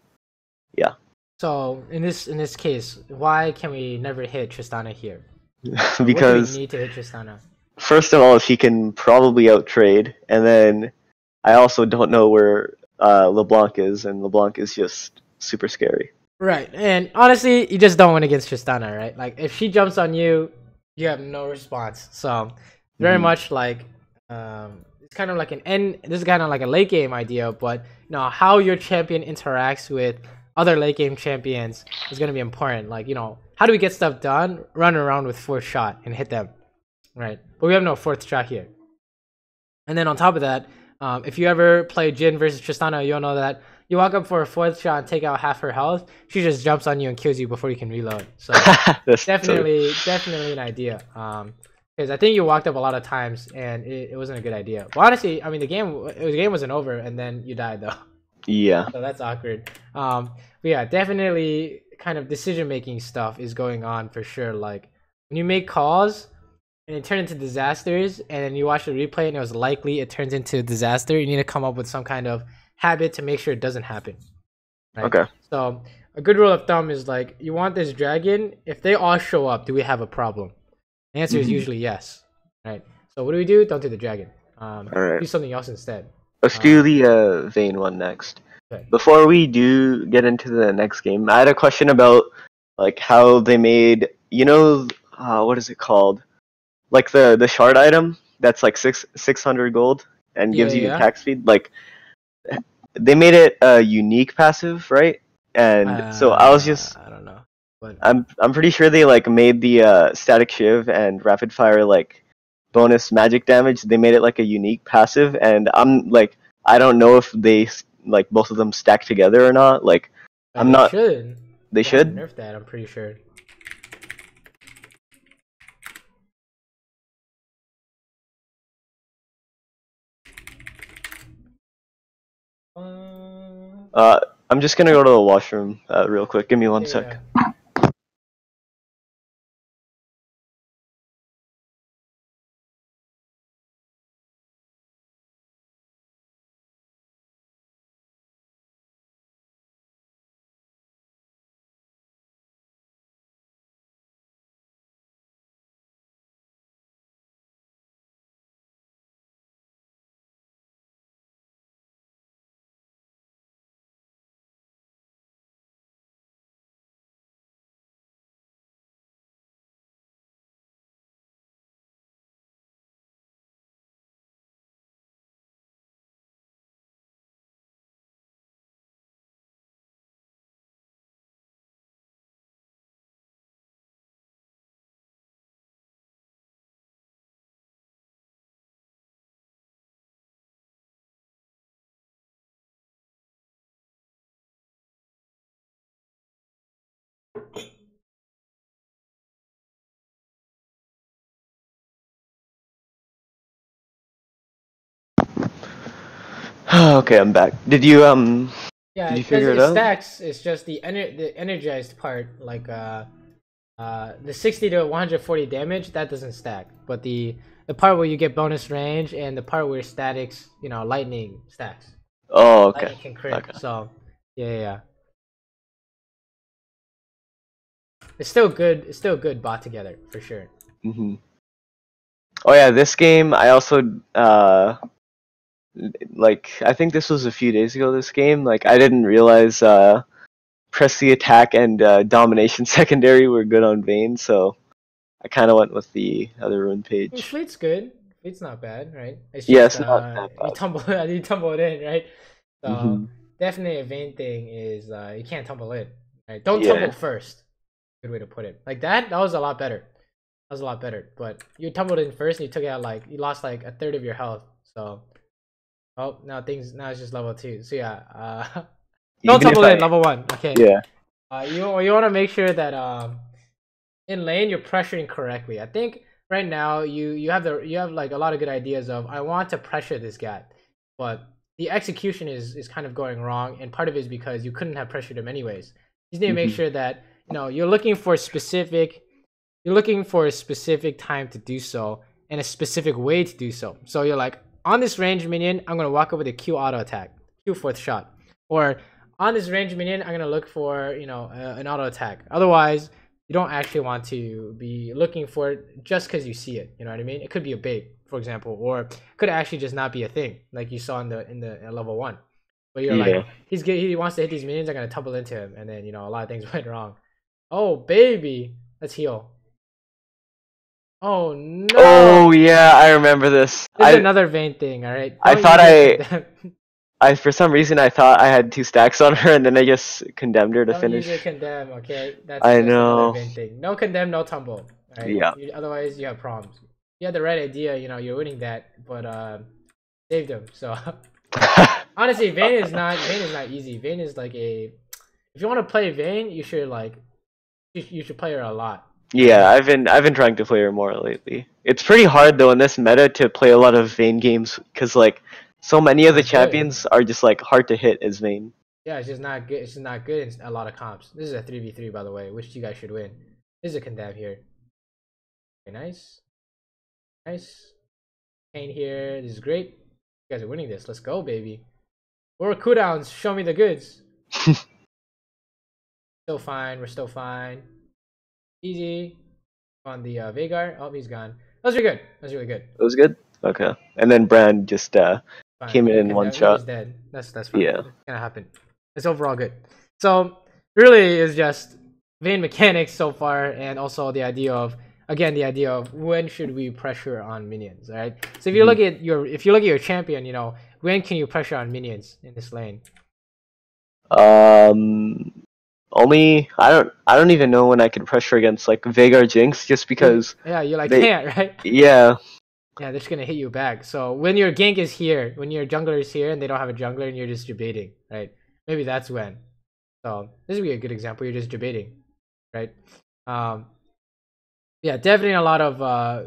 Speaker 2: yeah.
Speaker 1: So in this case, why can we never hit Tristana here?
Speaker 2: Because
Speaker 1: what do we need to hit Tristana?
Speaker 2: First of all, she can probably outtrade, and then I also don't know where LeBlanc is, and LeBlanc is just super scary.
Speaker 1: Right, and honestly, you just don't win against Tristana, right? Like, if she jumps on you, you have no response. So, very much like, it's kind of like this is kind of like a late game idea, but you know, how your champion interacts with other late game champions is going to be important. Like, you know, how do we get stuff done? Run around with fourth shot and hit them, right? But we have no fourth shot here. And then on top of that, if you ever play Jin versus Tristana, you'll know that you walk up for a fourth shot and take out half her health, she just jumps on you and kills you before you can reload. So definitely an idea. Because I think you walked up a lot of times and it wasn't a good idea. But honestly, I mean, the game wasn't over and then you died though.
Speaker 2: Yeah.
Speaker 1: So that's awkward. But yeah, definitely kind of decision making stuff is going on for sure. Like when you make calls and it turns into disasters, and then you watch the replay and it was likely it turns into a disaster, you need to come up with some kind of habit to make sure it doesn't happen. Right?
Speaker 2: Okay.
Speaker 1: So a good rule of thumb is like, you want this dragon, if they all show up, do we have a problem? The answer is usually yes. Right. So what do? Don't do the dragon.
Speaker 2: Alright.
Speaker 1: Do something else instead.
Speaker 2: Let's do the Vayne one next.
Speaker 1: Okay.
Speaker 2: Before we do get into the next game, I had a question about like how they made, you know, what is it called? Like the shard item that's like 600 gold and gives you attack speed. Like they made it a unique passive, right? And so I was just,
Speaker 1: I don't know. But
Speaker 2: I'm pretty sure they like made the static shiv and rapid fire like bonus magic damage. They made it like a unique passive, and I'm like, I don't know if they like both of them stack together or not. Like I'm not.
Speaker 1: Should.
Speaker 2: They should
Speaker 1: nerf that. I'm pretty sure.
Speaker 2: I'm just gonna go to the washroom real quick. Give me one sec. Okay, I'm back. Did you
Speaker 1: Yeah,
Speaker 2: did you figure it out?
Speaker 1: Stacks. It's just the energized part, like the 60 to 140 damage that doesn't stack, but the part where you get bonus range and the part where statics, you know, lightning stacks.
Speaker 2: Oh, okay.
Speaker 1: It can crit.
Speaker 2: Okay.
Speaker 1: So yeah. It's still good. It's still good bot together for sure.
Speaker 2: Hmm. Oh yeah, this game I also like I think this was a few days ago. This game, like I didn't realize press the attack and domination secondary were good on Vayne, so I kind of went with the other rune
Speaker 1: I mean,
Speaker 2: page.
Speaker 1: Fleet's good. Fleet's not bad, right? It's
Speaker 2: Yeah,
Speaker 1: just
Speaker 2: it's not that
Speaker 1: you
Speaker 2: bad.
Speaker 1: tumble you tumble it in, right? So
Speaker 2: Hmm.
Speaker 1: definitely a vain thing is you can't tumble in. Right? Don't tumble
Speaker 2: Yeah,
Speaker 1: first. Good way to put it. Like that was a lot better. That was a lot better. But you tumbled in first and you took out like you lost like a third of your health. So now it's just level 2. So yeah, don't
Speaker 2: even if
Speaker 1: tumble in
Speaker 2: I
Speaker 1: level 1. Okay.
Speaker 2: yeah.
Speaker 1: You want to make sure that in lane you're pressuring correctly. I think right now you have like a lot of good ideas of I want to pressure this guy, but the execution is kind of going wrong, and part of it is because you couldn't have pressured him anyways. You just need to make
Speaker 2: Hmm.
Speaker 1: sure that you're looking for a specific time to do so and a specific way to do so. So you're like, on this range minion, I'm gonna walk over the Q auto attack, Q fourth shot, or on this range minion, I'm gonna look for an auto attack. Otherwise, you don't actually want to be looking for it just because you see it. You know what I mean? It could be a bait, for example, or could actually just not be a thing, like you saw in the level 1. But you're like,
Speaker 2: Yeah.
Speaker 1: he wants to hit these minions. I'm gonna tumble into him, and then a lot of things went wrong. Oh baby, let's heal. Oh
Speaker 2: Oh
Speaker 1: no!
Speaker 2: yeah, I remember this.
Speaker 1: This is another vain thing. All right,
Speaker 2: I
Speaker 1: don't
Speaker 2: thought
Speaker 1: use your condemn.
Speaker 2: I for some reason I thought I had 2 stacks on her, and then I just condemned her to
Speaker 1: Don't use
Speaker 2: finish.
Speaker 1: your condemn. Okay,
Speaker 2: I
Speaker 1: that's another
Speaker 2: know.
Speaker 1: vain thing. No condemn, no tumble. All right,
Speaker 2: Yeah.
Speaker 1: otherwise you have problems. You had the right idea. You're winning that, but saved him. So honestly, Vayne is not easy. Vayne is like a if you want to play Vayne, you should you should play her a lot. You know what I
Speaker 2: Yeah,
Speaker 1: mean?
Speaker 2: I've been trying to play her more lately. It's pretty hard though in this meta to play a lot of Vayne games because like so many
Speaker 1: It's
Speaker 2: of the
Speaker 1: not good.
Speaker 2: champions are just like hard to hit as Vayne.
Speaker 1: Yeah, it's just not good. It's just not good in a lot of comps. This is a 3v3 by the way, which you guys should win. This is a condemn here. Okay, nice. Nice. Kane here. This is great. You guys are winning this. Let's go, baby. Or cooldowns. Show me the goods. Still fine. We're still fine. Easy. On the Veigar. Oh, he's gone. That was really good. That was really good.
Speaker 2: It was good. Okay, and then Brand just
Speaker 1: Fine.
Speaker 2: came in one
Speaker 1: He
Speaker 2: shot.
Speaker 1: was dead. That's fine.
Speaker 2: Yeah.
Speaker 1: It's gonna happen. It's overall good. So really is just Vayne mechanics so far, and also the idea of when should we pressure on minions, all right? So if you look at your champion, when can you pressure on minions in this lane?
Speaker 2: Um, only I don't even know when I can pressure against like Veigar Jinx just because
Speaker 1: You like
Speaker 2: they
Speaker 1: can't, right?
Speaker 2: yeah.
Speaker 1: Yeah, they're just gonna hit you back. So when your gank is here, when your jungler is here and they don't have a jungler and you're just debating, right? Maybe that's when. So this would be a good example. You're just debating, right? Um, yeah, definitely a lot of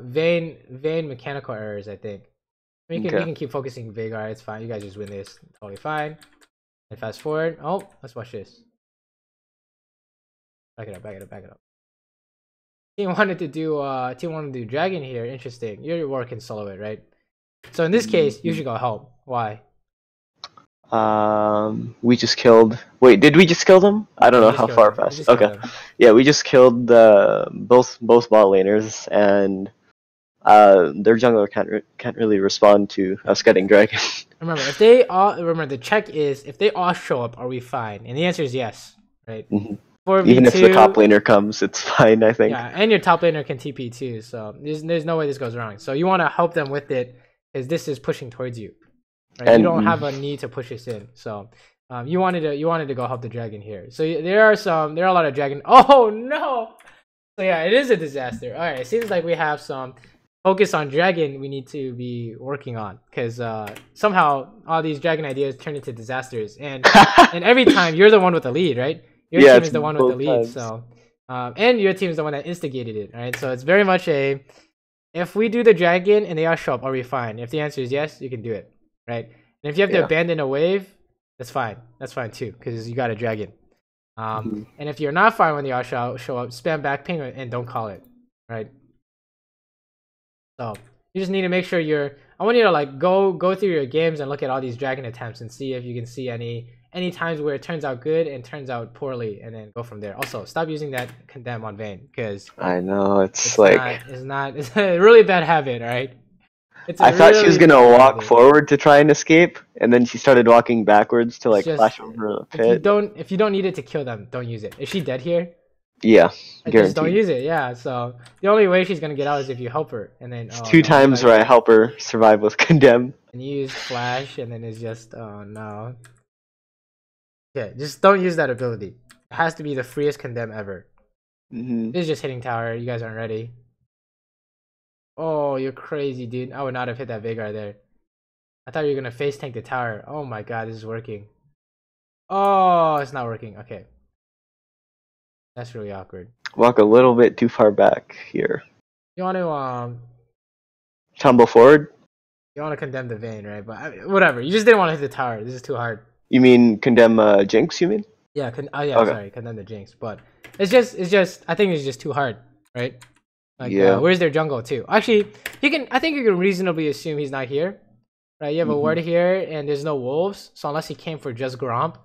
Speaker 1: Vayne mechanical errors. I think we
Speaker 2: Okay.
Speaker 1: can keep focusing Veigar. It's fine. You guys just win this. Totally fine. And fast forward. Oh, let's watch this. Back it up. Back it up. Back it up. Team wanted to do dragon here. Interesting. You're working solo it, right? So in this case, you should go help. Why?
Speaker 2: We just killed. Wait, did we just kill them? I don't
Speaker 1: Yeah, you
Speaker 2: know
Speaker 1: just
Speaker 2: how
Speaker 1: killed
Speaker 2: far
Speaker 1: them. You
Speaker 2: past.
Speaker 1: just killed
Speaker 2: Okay,
Speaker 1: them.
Speaker 2: yeah, we just killed both bot laners, and their jungler can't really respond to us getting dragon.
Speaker 1: Remember, the check is if they all show up, are we fine? And the answer is yes, right?
Speaker 2: Mhm. Even if the top
Speaker 1: 4v2,
Speaker 2: laner comes, it's fine. I think.
Speaker 1: yeah, and your top laner can TP too, so there's no way this goes wrong. So you want to help them with it, because this is pushing towards you, right? You
Speaker 2: And
Speaker 1: don't have a need to push this in, so you wanted to go help the dragon here. So there are a lot of dragon. Oh no! So yeah, it is a disaster. All right, it seems like we have some focus on dragon we need to be working on, because somehow all these dragon ideas turn into disasters, and every time you're the one with the lead, right? Your
Speaker 2: yeah,
Speaker 1: team
Speaker 2: it's
Speaker 1: is the one with the
Speaker 2: both
Speaker 1: lead,
Speaker 2: times.
Speaker 1: so and your team is the one that instigated it, right? So it's very much if we do the dragon and they all show up, are we fine? If the answer is yes, you can do it, right? And if you have to
Speaker 2: Yeah.
Speaker 1: abandon a wave, that's fine too, because you got a dragon.
Speaker 2: Mhm.
Speaker 1: And if you're not fine when they all show up, spam back ping and don't call it, right? So you just need to make sure you're I want you to like go through your games and look at all these dragon attempts and see if you can see any times where it turns out good and turns out poorly, and then go from there. Also, stop using that condemn on Vayne because
Speaker 2: I know it's like
Speaker 1: it's a really bad habit, all right?
Speaker 2: I thought she was gonna walk forward to try and escape, and then she started walking backwards to like flash over the pit.
Speaker 1: If you don't need it to kill them, don't use it. Is she dead here?
Speaker 2: Yeah,
Speaker 1: just don't use it. Yeah, so the only way she's gonna get out is if you help her, and then
Speaker 2: two times where I help her survive with condemn.
Speaker 1: And you use flash, and then it's just oh no. Yeah, just don't use that ability. It has to be the freest condemn ever. This is just hitting tower. You guys aren't ready. Oh, you're crazy, dude. I would not have hit that Veigar there. I thought you were gonna face tank the tower. Oh my god, this is working. Oh, it's not working. Okay. That's really awkward.
Speaker 2: Walk a little bit too far back here.
Speaker 1: You want to
Speaker 2: tumble forward?
Speaker 1: You want to condemn the Vayne, right? But whatever. You just didn't want to hit the tower. This is too hard.
Speaker 2: You mean condemn Jinx, you mean?
Speaker 1: Yeah, okay. Sorry, condemn the Jinx. But it's just I think it's just too hard, right? Like, yeah. Where's their jungle too? Actually, I think you can reasonably assume he's not here. Right? You have a ward here and there's no wolves, so unless he came for just Gromp,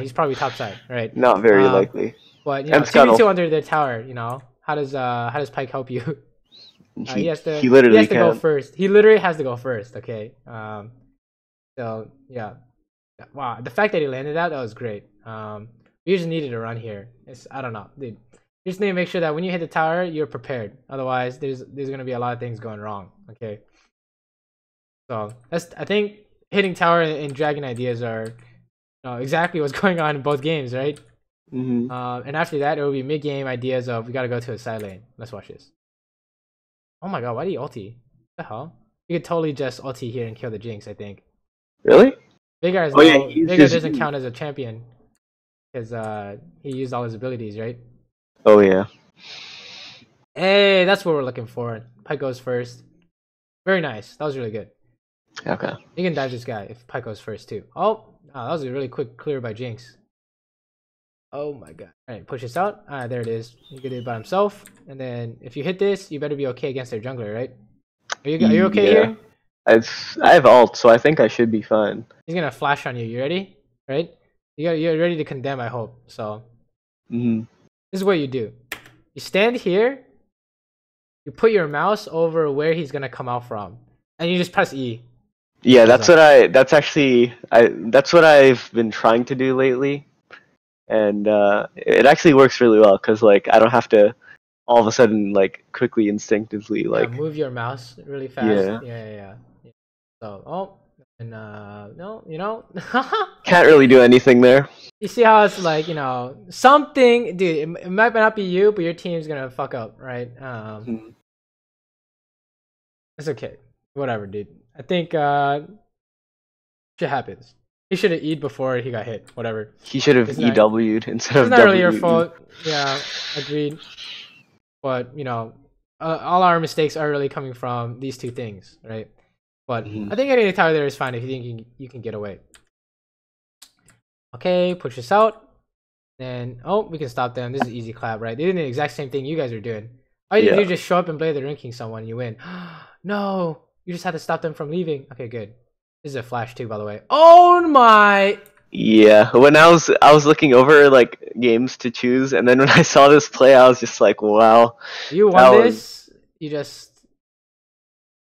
Speaker 1: he's probably topside, right?
Speaker 2: Not very likely.
Speaker 1: But you know, 2v2 under the tower, you know, how does Pyke help you? He has to go first. He literally has to go first. Okay. So yeah. Wow. The fact that he landed that was great. We just needed to run here. I don't know, dude. You just need to make sure that when you hit the tower, you're prepared. Otherwise, there's gonna be a lot of things going wrong. Okay. So I think hitting tower and dragon ideas are exactly what's going on in both games, right? And after that, it will be mid-game ideas of we gotta go to a side lane. Let's watch this. Oh my god, why do you ulti? What the hell? You could totally just ulti here and kill the Jinx, I think.
Speaker 2: Really?
Speaker 1: Veigar doesn't count as a champion because he used all his abilities, right?
Speaker 2: Oh yeah.
Speaker 1: Hey, that's what we're looking for. Pyke goes first. Very nice. That was really good.
Speaker 2: Okay.
Speaker 1: You can dive this guy if Pyke goes first too. Oh, that was a really quick clear by Jinx. Oh my god. Alright, push this out. Alright, there it is. He did it by himself. And then if you hit this, you better be okay against their jungler, right? Are you okay here?
Speaker 2: I have ult, so I think I should be fine.
Speaker 1: He's gonna flash on you. You ready? Right? You're ready to condemn, I hope. So this is what you do. You stand here, you put your mouse over where he's gonna come out from, and you just press E.
Speaker 2: Yeah, that's what I've been trying to do lately. And it actually works really well because like I don't have to all of a sudden like quickly instinctively like
Speaker 1: move your mouse really fast. Yeah. So no, you know,
Speaker 2: can't really do anything there.
Speaker 1: You see how it's like, you know, something, dude. It might not be you, but your team's gonna fuck up, right? It's okay, whatever, dude. I think shit happens. He should have E'd before he got hit. Whatever.
Speaker 2: He should have EW'd instead of.
Speaker 1: It's not really your fault. Yeah, agreed. But you know, all our mistakes are really coming from these two things, right? But I think any tower there is fine if you think you can get away. Okay, push this out. Then we can stop them. This is easy clap, right? They're doing the exact same thing you guys are doing. All you do is just show up and play the ranking someone, you win. No, you just have to stop them from leaving. Okay, good. This is a flash too, by the way. Oh my!
Speaker 2: Yeah, when I was looking over like games to choose, and then when I saw this play, I was just like, wow.
Speaker 1: You won this. You just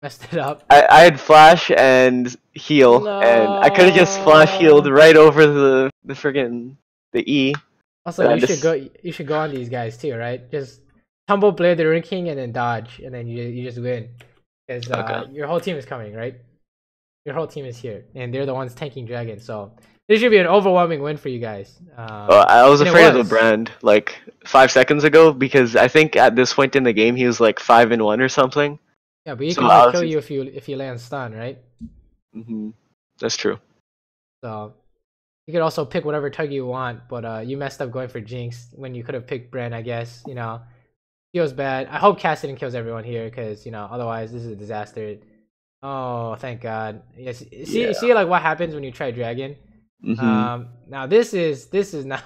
Speaker 1: messed it up.
Speaker 2: I had flash and heal, and I could have just flash healed right over the friggin' the E.
Speaker 1: Also, you should go on these guys too, right? Just tumble, play the ranking, and then dodge, and then you just win. Because your whole team is coming, right? Your whole team is here, and they're the ones tanking dragon. So this should be an overwhelming win for you guys.
Speaker 2: I was afraid of the brand like 5 seconds ago because I think at this point in the game he was like 5-1 or something.
Speaker 1: Yeah, but he can kill you if you land stun, right?
Speaker 2: That's true.
Speaker 1: So you could also pick whatever target you want, but you messed up going for Jinx when you could have picked Brand. I guess you know feels bad. I hope Cassidy kills everyone here because you know otherwise this is a disaster. Oh, thank God. Yes. See like what happens when you try dragon. Now this is not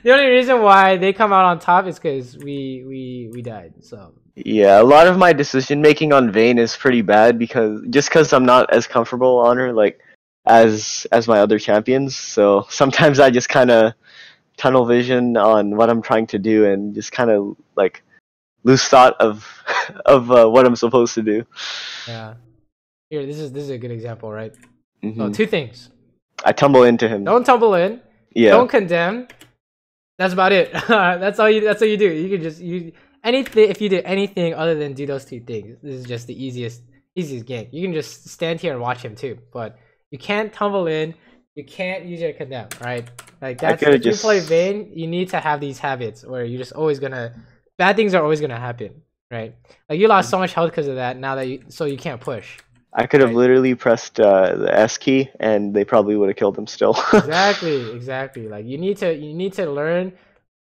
Speaker 1: The only reason why they come out on top is because we died. So
Speaker 2: Yeah, a lot of my decision making on Vayne is pretty bad because I'm not as comfortable on her like as my other champions. So sometimes I just kind of tunnel vision on what I'm trying to do and just kind of like lose thought of what I'm supposed to do.
Speaker 1: yeah, here this is a good example, right? So
Speaker 2: Hmm.
Speaker 1: two things:
Speaker 2: I tumble into him.
Speaker 1: don't tumble in,
Speaker 2: Yeah.
Speaker 1: don't condemn. That's about it. That's all you. That's all you do. You can just anything. If you do anything other than do those two things, this is just the easiest game. You can just stand here and watch him too, but you can't tumble in. You can't use your condemn, right? Like that's if you play Vayne, you need to have these habits where you're just always gonna bad things are always gonna happen, right? Like you lost so much health because of that. Now that you can't push.
Speaker 2: I could have
Speaker 1: Right.
Speaker 2: literally pressed the S key and they probably would have killed him still.
Speaker 1: Exactly. Like you need to learn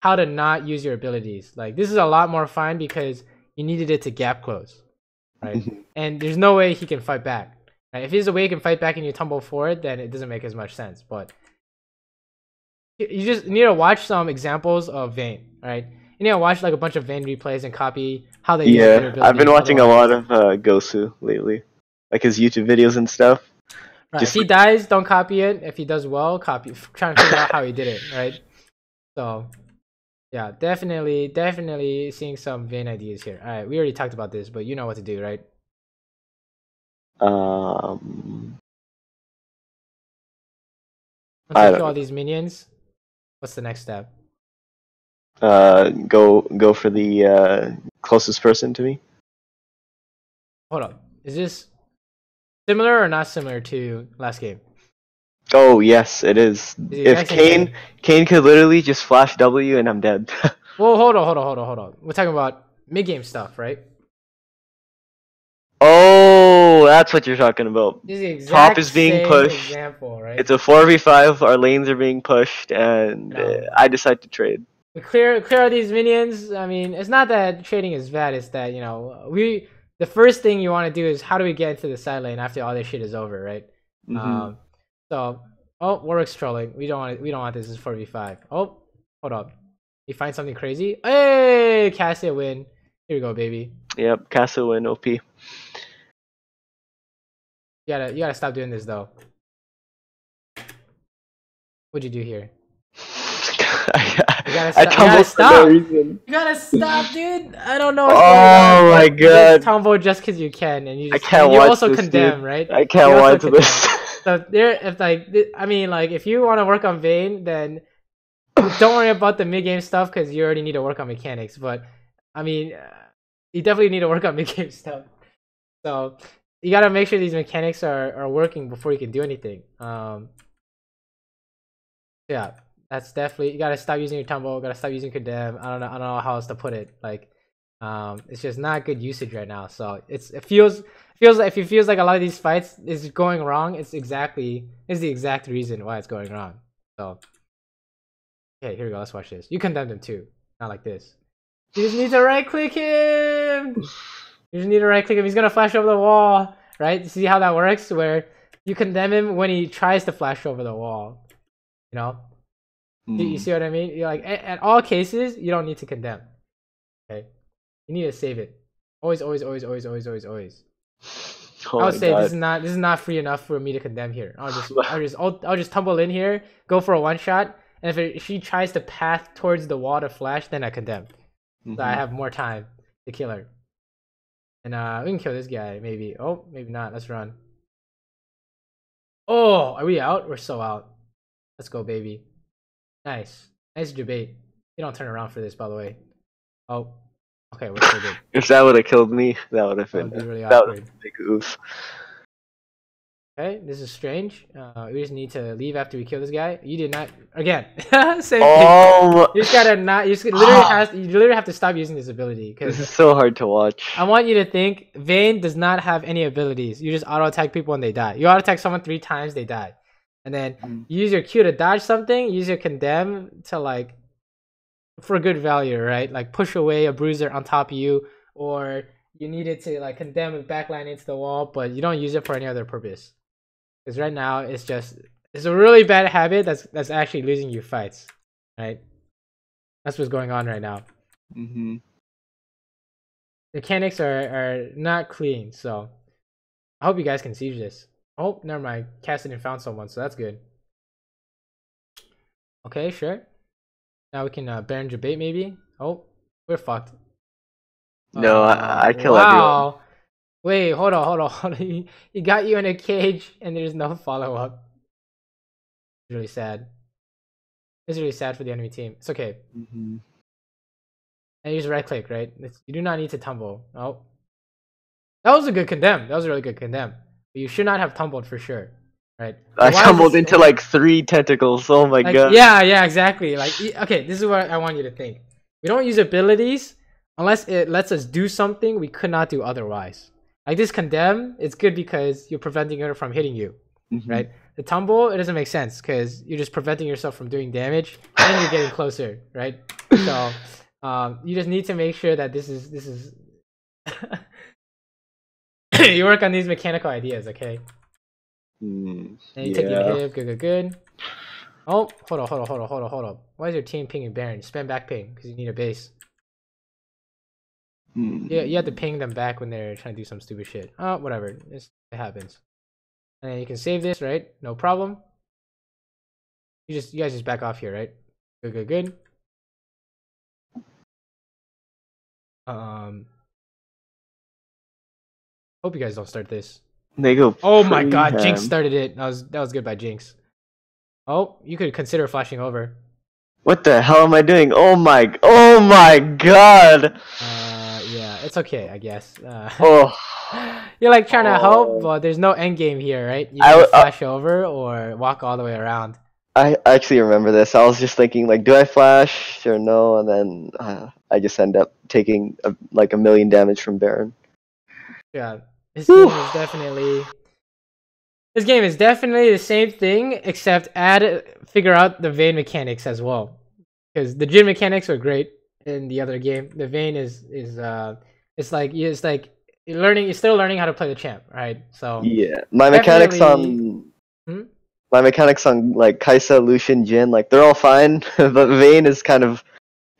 Speaker 1: how to not use your abilities. Like this is a lot more fun because you needed it to gap close, right? And there's no way he can fight back. Right? If there's a way he can fight back and you tumble forward, then it doesn't make as much sense. But you just need to watch some examples of Vayne, right? You need to watch like a bunch of Vayne replays and copy how they use their
Speaker 2: Yeah,
Speaker 1: abilities.
Speaker 2: I've been watching a lot
Speaker 1: Otherwise,
Speaker 2: of Gosu lately, like his YouTube videos and stuff.
Speaker 1: right,
Speaker 2: Just
Speaker 1: if he dies, don't copy it. If he does well, copy. Try and figure out how he did it, right? So yeah, definitely seeing some Vayne ideas here. All right, we already talked about this, but you know what to do, right?
Speaker 2: um,
Speaker 1: Once
Speaker 2: I
Speaker 1: you
Speaker 2: don't
Speaker 1: kill all
Speaker 2: know.
Speaker 1: these minions, what's the next step?
Speaker 2: Go for the closest person to me.
Speaker 1: Hold up, is this similar or not similar to last game?
Speaker 2: Oh yes, it is.
Speaker 1: Is the
Speaker 2: If
Speaker 1: exact same thing?
Speaker 2: Kane could literally just flash W and I'm dead.
Speaker 1: Well, hold on. We're talking about mid game stuff, right?
Speaker 2: Oh, that's what you're talking about.
Speaker 1: This is the
Speaker 2: Top
Speaker 1: exact
Speaker 2: is being
Speaker 1: same
Speaker 2: pushed.
Speaker 1: example, right?
Speaker 2: It's a 4v5. Our lanes are being pushed, and
Speaker 1: No.
Speaker 2: I decide to trade.
Speaker 1: We clear these minions. I mean, it's not that trading is bad. It's that the first thing you want to do is how do we get into the side lane after all this shit is over, right?
Speaker 2: Hmm.
Speaker 1: So Warwick's trolling. We don't want this. This is 4v5. Oh, hold up. You find something crazy? Hey, Cassia win. Here we go, baby.
Speaker 2: Yep, Castle win OP.
Speaker 1: You gotta stop doing this though. What'd you do here?
Speaker 2: I tumbled for no reason.
Speaker 1: You gotta stop, dude. I don't know what's
Speaker 2: Oh
Speaker 1: going on.
Speaker 2: my
Speaker 1: You
Speaker 2: god.
Speaker 1: just tumble just because you can, and you
Speaker 2: I
Speaker 1: just
Speaker 2: can't
Speaker 1: you
Speaker 2: watch
Speaker 1: also
Speaker 2: this,
Speaker 1: condemn,
Speaker 2: dude.
Speaker 1: right?
Speaker 2: I can't
Speaker 1: You also
Speaker 2: watch
Speaker 1: condemn.
Speaker 2: this.
Speaker 1: So there, if if you want to work on Vayne, then don't worry about the mid game stuff because you already need to work on mechanics. But I mean, you definitely need to work on mid game stuff. So you gotta make sure these mechanics are working before you can do anything. Yeah, that's definitely you gotta stop using your tumble. Gotta stop using condemn. I don't know how else to put it. Like, it's just not good usage right now. So it feels like if it feels like a lot of these fights is going wrong, it's the exact reason why it's going wrong. So, okay, here we go. Let's watch this. You condemned him too, not like this. You just need to right click him. You just need to right click him. He's gonna flash over the wall, right? See how that works? Where you condemn him when he tries to flash over the wall. You know, you see what I mean? You're like at all cases, you don't need to condemn. Okay, you need to save it. Always.
Speaker 2: Oh
Speaker 1: I would
Speaker 2: my
Speaker 1: say
Speaker 2: god.
Speaker 1: this is not free enough for me to condemn here. I'll just tumble in here, go for a one shot, and if she tries to path towards the wall to flash, then I condemn. So I have more time to kill her. And we can kill this guy maybe. Oh, maybe not. Let's run. Oh, are we out? We're so out. Let's go, baby. Nice debate. You don't turn around for this, by the way. Oh, okay, we're still good.
Speaker 2: If that would have killed me, that would have been
Speaker 1: Really
Speaker 2: that would
Speaker 1: awkward.
Speaker 2: have been a big oof.
Speaker 1: Okay, this is strange. We just need to leave after we kill this guy. You did not again. Same
Speaker 2: Oh,
Speaker 1: thing. You just gotta not. You literally have to stop using this ability
Speaker 2: this is
Speaker 1: because
Speaker 2: so hard to watch.
Speaker 1: I want you to think Vayne does not have any abilities. You just auto attack people when they die. You auto attack someone 3 times, they die, and then you use your Q to dodge something. Use your condemn to like for good value, right? Like push away a bruiser on top of you, or you need it to like condemn and backline into the wall, but you don't use it for any other purpose. Because right now it's a really bad habit that's actually losing you fights, right? That's what's going on right now.
Speaker 2: Mm-hmm.
Speaker 1: Mechanics are not clean, so I hope you guys can siege this. Oh, never mind. Cassidy found someone, so that's good. Okay, sure. Now we can Baron Jabate maybe. Oh, we're fucked.
Speaker 2: No, I kill everyone.
Speaker 1: Wow. Wait, hold on. He got you in a cage and there's no follow up. It's really sad. It's really sad for the enemy team. It's okay.
Speaker 2: Mm-hmm.
Speaker 1: And you just right click, right? You do not need to tumble. Oh. That was a good condemn. That was a really good condemn. But you should not have tumbled for sure. Right?
Speaker 2: I tumbled into like 3 tentacles. Oh my god.
Speaker 1: Yeah, exactly. Like, okay, this is what I want you to think. We don't use abilities unless it lets us do something we could not do otherwise. Like this condemn, it's good because you're preventing it from hitting you, right? The tumble, it doesn't make sense because you're just preventing yourself from doing damage and you're getting closer, right? So you just need to make sure that this is you work on these mechanical ideas, okay? And you take the inhib, good. Oh, hold on. Why is your team pinging Baron? Spam back ping because you need a base. Yeah, you have to ping them back when they're trying to do some stupid shit. Oh, whatever. It happens. And then you can save this, right? No problem. You guys just back off here, right? Good. Hope you guys don't start this.
Speaker 2: They go.
Speaker 1: Oh my god, Jinx started it. That was good by Jinx. Oh, you could consider flashing over.
Speaker 2: What the hell am I doing? Oh my god.
Speaker 1: Yeah, it's okay, I guess.
Speaker 2: Oh.
Speaker 1: You're like trying to help, but there's no end game here, right? You need to flash over or walk all the way around.
Speaker 2: I actually remember this. I was just thinking, like, do I flash or no? And then I just end up taking like 1,000,000 damage from Baron.
Speaker 1: Yeah, this game is definitely the same thing, except figure out the Vayne mechanics as well, because the Jhin mechanics are great in the other game. The Vayne is it's like you're still learning how to play the champ, right? So
Speaker 2: yeah, my mechanics on like Kai'Sa, Lucian, Jhin, like they're all fine, but Vayne is kind of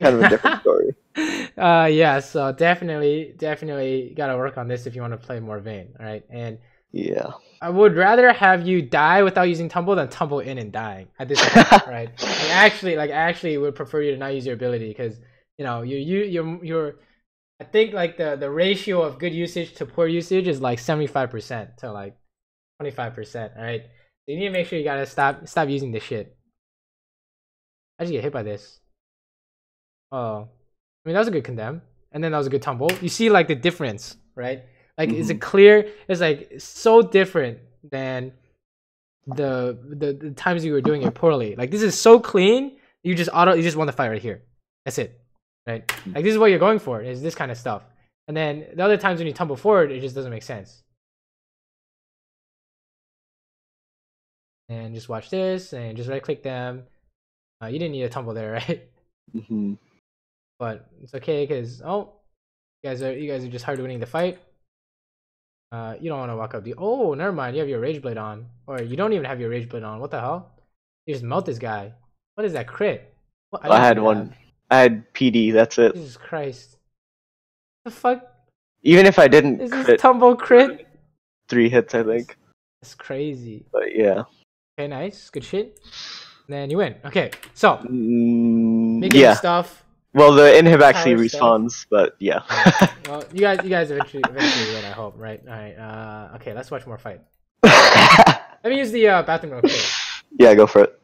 Speaker 2: a different story.
Speaker 1: Yeah, so definitely gotta work on this if you want to play more Vayne, all right? And
Speaker 2: yeah,
Speaker 1: I would rather have you die without using tumble than tumble in and dying at this point, right? I actually would prefer you to not use your ability because you know you're I think like the ratio of good usage to poor usage is like 75% to like 25%. All right, so you need to make sure you gotta stop using this shit. I just get hit by this. Oh, I mean that was a good condemn, and then that was a good tumble. You see like the difference, right? Like is it clear? It's like so different than the times you were doing it poorly. Like this is so clean. You just won the fight right here. That's it, right? Like this is what you're going for. Is this kind of stuff. And then the other times when you tumble forward, it just doesn't make sense. And just watch this and just right click them. You didn't need a tumble there, right? But it's okay because you guys are just hard winning the fight. You don't want to walk up the. Oh, never mind. You have your Rage Blade on, or you don't even have your Rage Blade on. What the hell? You just melt this guy. What is that crit? What
Speaker 2: I had one. I had PD. That's it.
Speaker 1: Jesus Christ. The fuck?
Speaker 2: Even if I didn't
Speaker 1: is this tumble crit?
Speaker 2: 3 hits, I think.
Speaker 1: That's crazy.
Speaker 2: But yeah.
Speaker 1: Okay, nice. Good shit. Then you win. Okay, so
Speaker 2: yeah.
Speaker 1: stuff.
Speaker 2: Well, the inhib actually respawns, but yeah.
Speaker 1: Well, you guys eventually win, I hope, right? All right. Okay, let's watch more fight. Let me use the bathroom real quick.
Speaker 2: Yeah, go for it.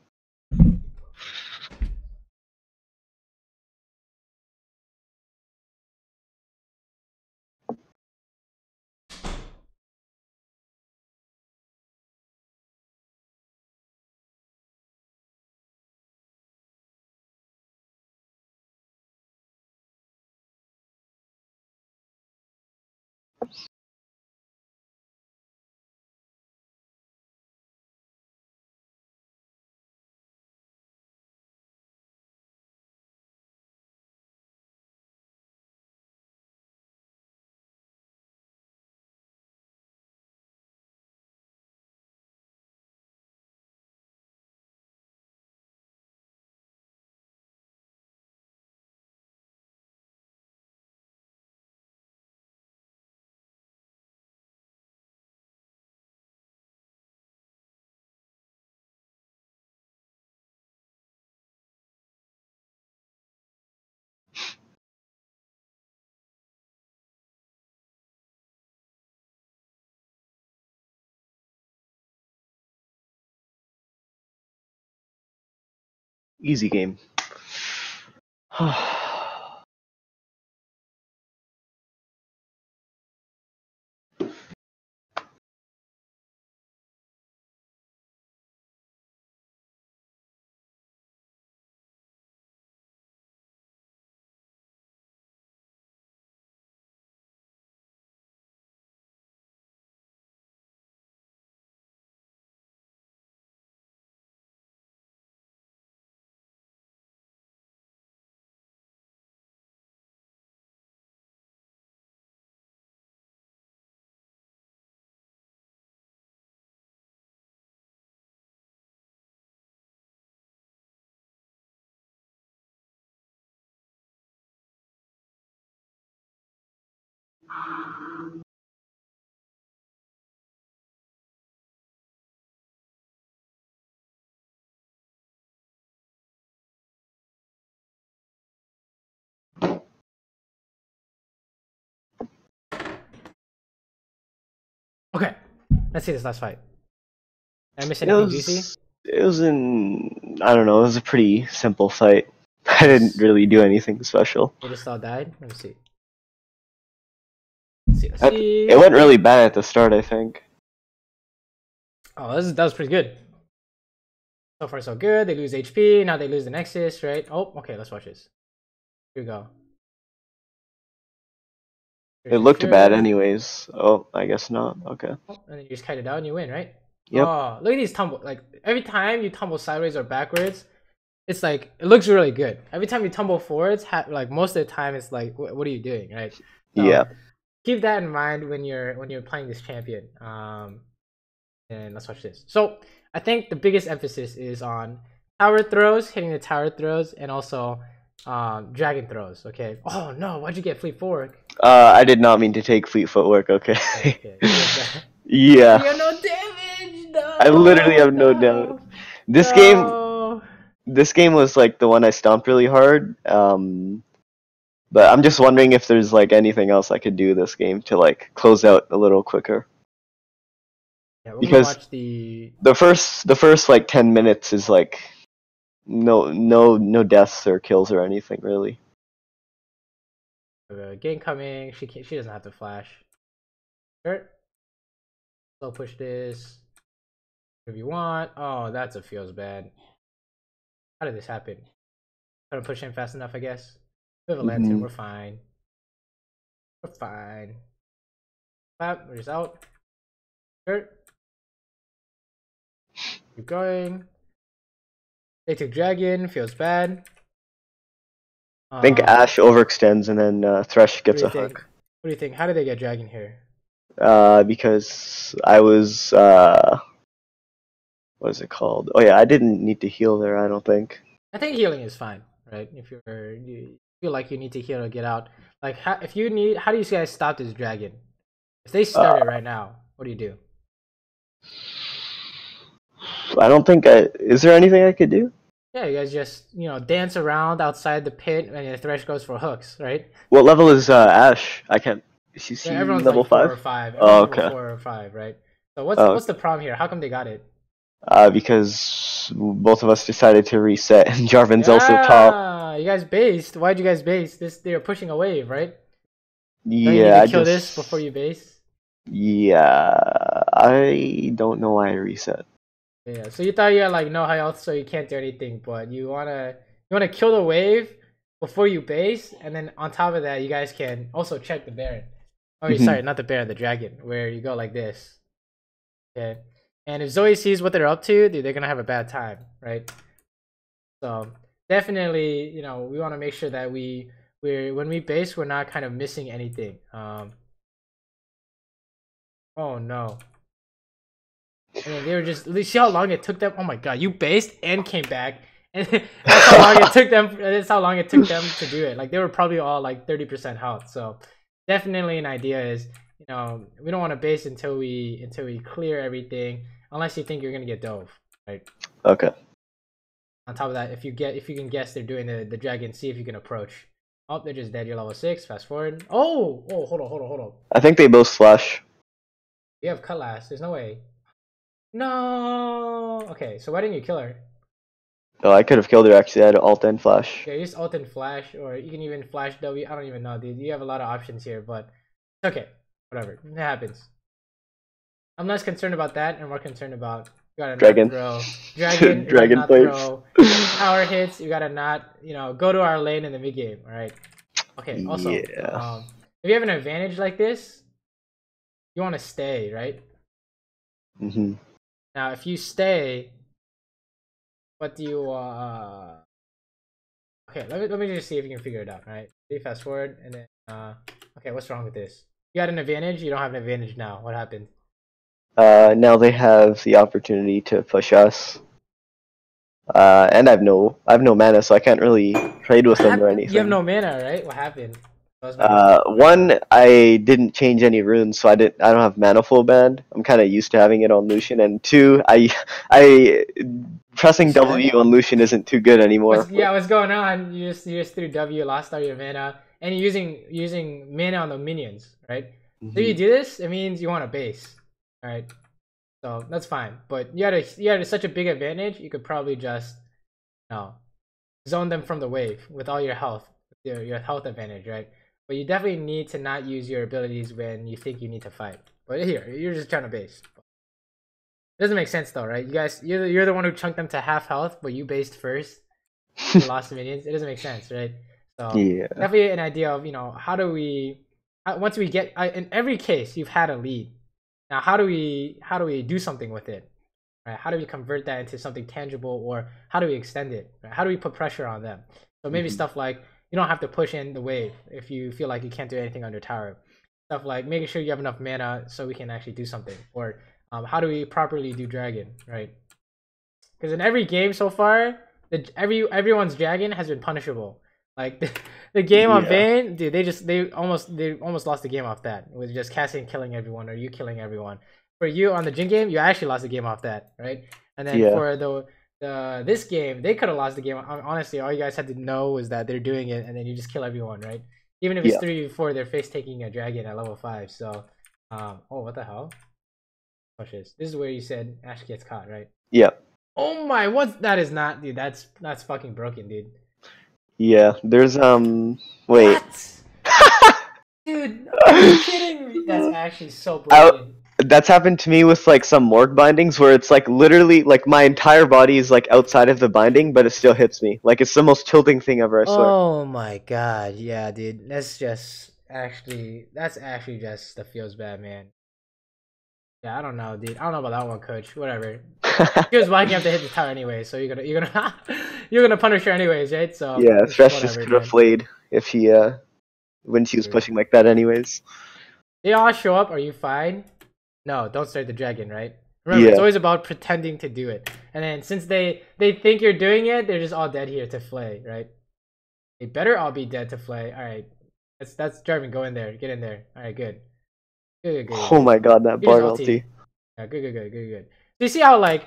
Speaker 2: Easy game.
Speaker 1: Okay, let's see this last fight. Did I miss
Speaker 2: It
Speaker 1: anything juicy?
Speaker 2: was in, I don't know, it was a pretty simple fight. I didn't really do anything special.
Speaker 1: They just all died. Let me see. Let's see.
Speaker 2: It went really bad at the start, I think.
Speaker 1: Oh, that was pretty good. So far, so good. They lose HP. Now they lose the Nexus, right? Oh, okay. Let's watch this. Here we go.
Speaker 2: It looked bad anyways. Oh, I guess not. Okay.
Speaker 1: Oh, and then you just kite it out and you win, right?
Speaker 2: Yep.
Speaker 1: Oh, look at these tumble. Like, every time you tumble sideways or backwards, it's like, it looks really good. Every time you tumble forwards, like, most of the time, it's like, what are you doing, right? So,
Speaker 2: yeah.
Speaker 1: Keep that in mind when you're playing this champion. And let's watch this. So, I think the biggest emphasis is on tower throws, hitting the tower throws, and also dragon throws. Okay. Oh no, why'd you get fleet forward?
Speaker 2: I did not mean to take fleet footwork. Okay.
Speaker 1: Okay.
Speaker 2: Yeah.
Speaker 1: You have no damage. No.
Speaker 2: I literally have no damage. This game was like the one I stomped really hard. But I'm just wondering if there's like anything else I could do this game to like close out a little quicker.
Speaker 1: Yeah,
Speaker 2: because
Speaker 1: watch the
Speaker 2: first like 10 minutes is like no deaths or kills or anything really.
Speaker 1: Game coming. She doesn't have to flash. Sure. So push this if you want. Oh, that's a feels bad. How did this happen? Couldn't push in fast enough, I guess. We have a lantern. We're fine. We're fine. Clap. We're just out. Sure. Keep going. They took dragon. Feels bad.
Speaker 2: I think Ashe overextends and then Thresh gets a hook.
Speaker 1: What do you think? How did they get dragon here?
Speaker 2: Because I was what is it called? Oh yeah, I didn't need to heal there. I don't think.
Speaker 1: I think healing is fine, right? If you feel like you need to heal to get out, like if you need, how do you guys stop this dragon? If they start it right now, what do you do?
Speaker 2: I don't think is there anything I could do?
Speaker 1: Yeah, you guys just dance around outside the pit, and the Thresh goes for hooks, right?
Speaker 2: What level is Ashe? I can't. She's
Speaker 1: everyone's
Speaker 2: level
Speaker 1: like
Speaker 2: 5
Speaker 1: 4 or 5.
Speaker 2: Oh, okay.
Speaker 1: 4 or 5, right? So what's the problem here? How come they got it?
Speaker 2: Because both of us decided to reset, and Jarvan's also top.
Speaker 1: You guys based. Why'd you guys base? They're pushing a wave, right?
Speaker 2: Yeah,
Speaker 1: you need to kill this before you base.
Speaker 2: Yeah, I don't know why I reset.
Speaker 1: Yeah, so you thought you had like no high health, so you can't do anything, but you wanna kill the wave before you base, and then on top of that, you guys can also check the Baron. Oh, sorry, not the Baron, the dragon, where you go like this. Okay, and if Zoe sees what they're up to, dude, they're gonna have a bad time, right? So definitely, we want to make sure that when we base, we're not kind of missing anything. Oh no. And they were just, see how long it took them. Oh my god, you based and came back, and that's how long it took them. That's how long it took them to do it. Like they were probably all like 30% health. So definitely an idea is, we don't want to base until we clear everything, unless you think you're gonna get dove, right?
Speaker 2: Okay.
Speaker 1: On top of that, if you can guess they're doing the dragon, see if you can approach. Oh, they're just dead. You're level 6. Fast forward. Oh, hold on.
Speaker 2: I think they both flash.
Speaker 1: You have Cutlass. There's no way. No. Okay, so why didn't you kill her?
Speaker 2: Oh, I could have killed her actually. I had alt and flash.
Speaker 1: Yeah, just ult and flash, or you can even flash W. I don't even know, dude. You have a lot of options here, but it's okay. Whatever. It happens. I'm less concerned about that, and more concerned about you gotta
Speaker 2: Dragon.
Speaker 1: not throw dragon,
Speaker 2: Dragon
Speaker 1: not
Speaker 2: plates.
Speaker 1: throw power hits. You gotta not, go to our lane in the mid game. All right. Okay. Also,
Speaker 2: Yeah.
Speaker 1: if you have an advantage like this, you want to stay, right?
Speaker 2: Mhm.
Speaker 1: Now, if you stay, what do you? Okay, let me just see if you can figure it out. All right. Fast forward, and then okay, what's wrong with this? You had an advantage. You don't have an advantage now. What happened?
Speaker 2: Now they have the opportunity to push us. And I've no mana, so I can't really trade with them or anything.
Speaker 1: You have no mana, right? What happened?
Speaker 2: One, I didn't change any runes, so I don't have mana full band. I'm kind of used to having it on Lucian. And two, I pressing W on Lucian isn't too good anymore.
Speaker 1: What's going on? You just threw W, lost all your mana, and you're using mana on the minions, right? So you do this, it means you want a base, all right? So that's fine. But you had such a big advantage, you could probably just zone them from the wave with all your health, your health advantage, right? But you definitely need to not use your abilities when you think you need to fight. But here, you're just trying to base. It doesn't make sense though, right? You guys, you're the one who chunked them to half health, but you based first. You lost the minions. It doesn't make sense, right? So
Speaker 2: yeah,
Speaker 1: definitely an idea of how do we once we get in every case you've had a lead. Now how do we do something with it? Right? How do we convert that into something tangible, or how do we extend it? Right? How do we put pressure on them? So maybe stuff like you don't have to push in the wave if you feel like you can't do anything under tower. Stuff like making sure you have enough mana so we can actually do something. Or how do we properly do dragon, right? Because in every game so far, everyone's dragon has been punishable. Like the game on Vayne, dude, they almost lost the game off that with just casting killing everyone or you killing everyone. For you on the Jin game, you actually lost the game off that, right? And then for this game, they could have lost the game. Honestly, all you guys had to know was that they're doing it, and then you just kill everyone, right? Even if it's 3v4, they're face taking a dragon at level 5. So, oh, what the hell? Watch this. This is where you said Ash gets caught, right?
Speaker 2: Yeah.
Speaker 1: Oh my, that is not, dude. That's fucking broken, dude.
Speaker 2: Yeah, there's wait.
Speaker 1: What? Dude, are you kidding me? That's actually so broken.
Speaker 2: That's happened to me with like some morgue bindings where it's like literally like my entire body is like outside of the binding, but it still hits me. Like it's the most tilting thing ever, I swear.
Speaker 1: Oh my god, yeah, dude. That's actually just that feels bad, man. Yeah, I don't know, dude. I don't know about that one, coach. Whatever. He was walking up to hit the tower anyway, so you're gonna punish her anyways, right? So
Speaker 2: yeah, Thresh just could have flayed if he when she was pushing like that anyways.
Speaker 1: They all show up, are you fine? No, don't start the dragon, right? Remember, it's always about pretending to do it. And then since they think you're doing it, they're just all dead here to flay, right? They better all be dead to flay. Alright. That's Jarvan, go in there. Get in there. Alright, good. Good.
Speaker 2: Oh my god, that bar ulti.
Speaker 1: Yeah, good. So you see how like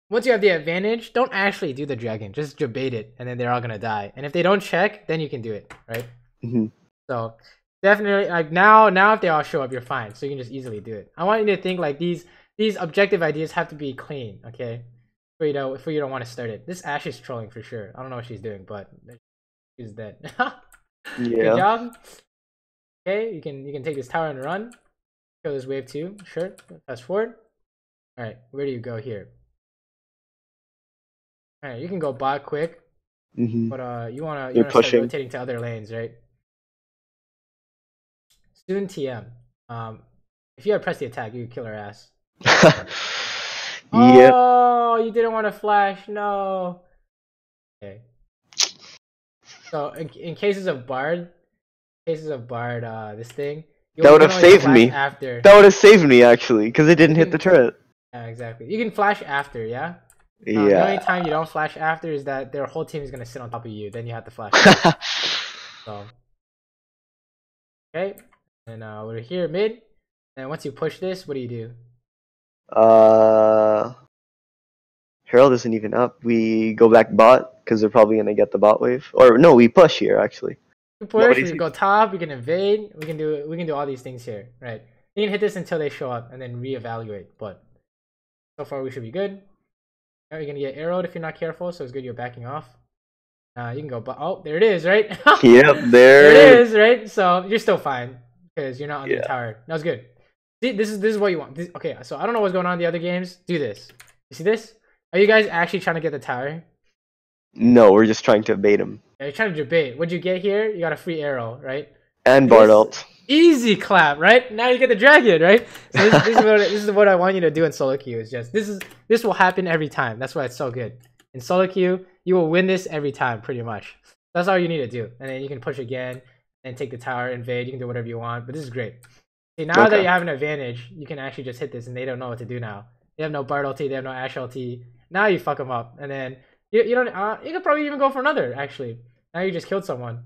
Speaker 1: once you have the advantage, don't actually do the dragon. Just debate it, and then they're all gonna die. And if they don't check, then you can do it, right? So definitely, like now if they all show up, you're fine. So you can just easily do it. I want you to think like these objective ideas have to be clean, okay? For you don't want to start it. This Ashe is trolling for sure. I don't know what she's doing, but she's dead. Good job. Okay, you can take this tower and run. Kill this wave 2. Sure. Fast forward. All right, where do you go here? All right, you can go bot quick, but you wanna start rotating to other lanes, right? Soon TM. If you had pressed the attack, you could kill her ass. Oh, you didn't want to flash. No. Okay. So in cases of Bard, this thing.
Speaker 2: That would have saved me. That would have saved me actually, because it didn't hit the turret.
Speaker 1: Yeah, exactly. You can flash after, yeah. The only time you don't flash after is that their whole team is gonna sit on top of you. Then you have to flash. So, okay, and we're here mid. And once you push this, what do you do?
Speaker 2: Herald isn't even up. We go back bot because they're probably gonna get the bot wave. Or no, we push here actually.
Speaker 1: We push. We can go top. We can invade. We can do all these things here, right? You can hit this until they show up and then reevaluate. But so far we should be good. You're gonna get arrowed if you're not careful, so it's good you're backing off. You can go, but oh, there it is, right?
Speaker 2: Yep,
Speaker 1: There it is, right? So you're still fine because you're not on the tower. That was good. See, this is what you want. Okay, so I don't know what's going on in the other games. Do this. You see this? Are you guys actually trying to get the tower?
Speaker 2: No, we're just trying to bait him.
Speaker 1: Yeah, you're trying to debate. What'd you get here? You got a free arrow, right?
Speaker 2: And Bard ult.
Speaker 1: Easy clap, right? Now you get the dragon, right? So this is what I want you to do in solo queue. Is just this will happen every time. That's why it's so good. In solo queue, you will win this every time, pretty much. That's all you need to do, and then you can push again and take the tower, invade. You can do whatever you want, but this is great. See, now that you have an advantage, you can actually just hit this, and they don't know what to do now. They have no Bard ulti, they have no Ashe ulti. Now you fuck them up, and then you don't. You could probably even go for another. Actually, now you just killed someone.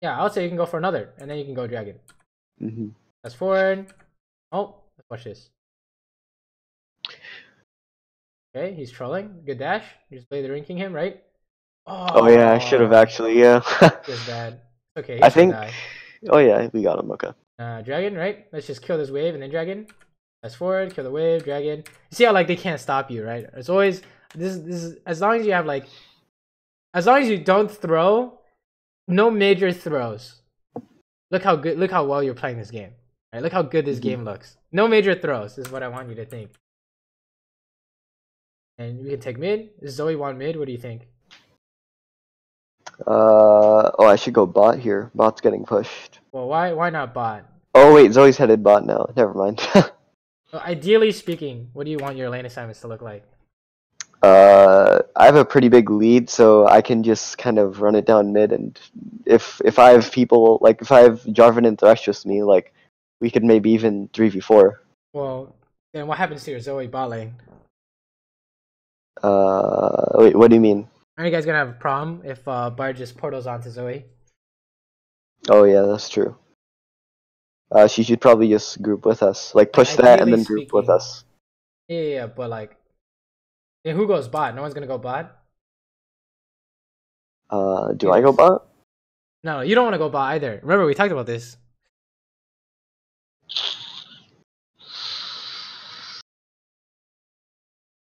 Speaker 1: Yeah, I would say you can go for another, and then you can go dragon. Fast forward. Oh, let's watch this. Okay, he's trolling. Good dash. You just play the Ring King him, right?
Speaker 2: Oh yeah, I should have actually. Yeah.
Speaker 1: Just bad. Okay,
Speaker 2: I think. Oh yeah, we got him. Okay.
Speaker 1: Dragon, right? Let's just kill this wave and then dragon. Fast forward, kill the wave, dragon. You see how like they can't stop you, right? It's always this is as long as you have like, as long as you don't throw. No major throws. Look how good. Look how well you're playing this game. Right? Look how good this game looks. No major throws is what I want you to think. And we can take mid. Does Zoe want mid? What do you think?
Speaker 2: Oh, I should go bot here. Bot's getting pushed.
Speaker 1: Well, why not bot?
Speaker 2: Oh wait, Zoe's headed bot now. Never mind.
Speaker 1: Well, ideally speaking, what do you want your lane assignments to look like?
Speaker 2: I have a pretty big lead, so I can just kind of run it down mid, and if I have people, like if I have Jarvan and Thresh with me, like we could maybe even 3v4.
Speaker 1: Well, then what happens to your Zoe bot lane?
Speaker 2: Wait, what do you mean?
Speaker 1: Are you guys gonna have a problem if Bard just portals onto Zoe?
Speaker 2: Oh yeah, that's true. She should probably just group with us, like push that and then group with us.
Speaker 1: Yeah, but like, then who goes bot? No one's gonna go bot.
Speaker 2: Do I go bot?
Speaker 1: No, you don't want to go bot either. Remember, we talked about this.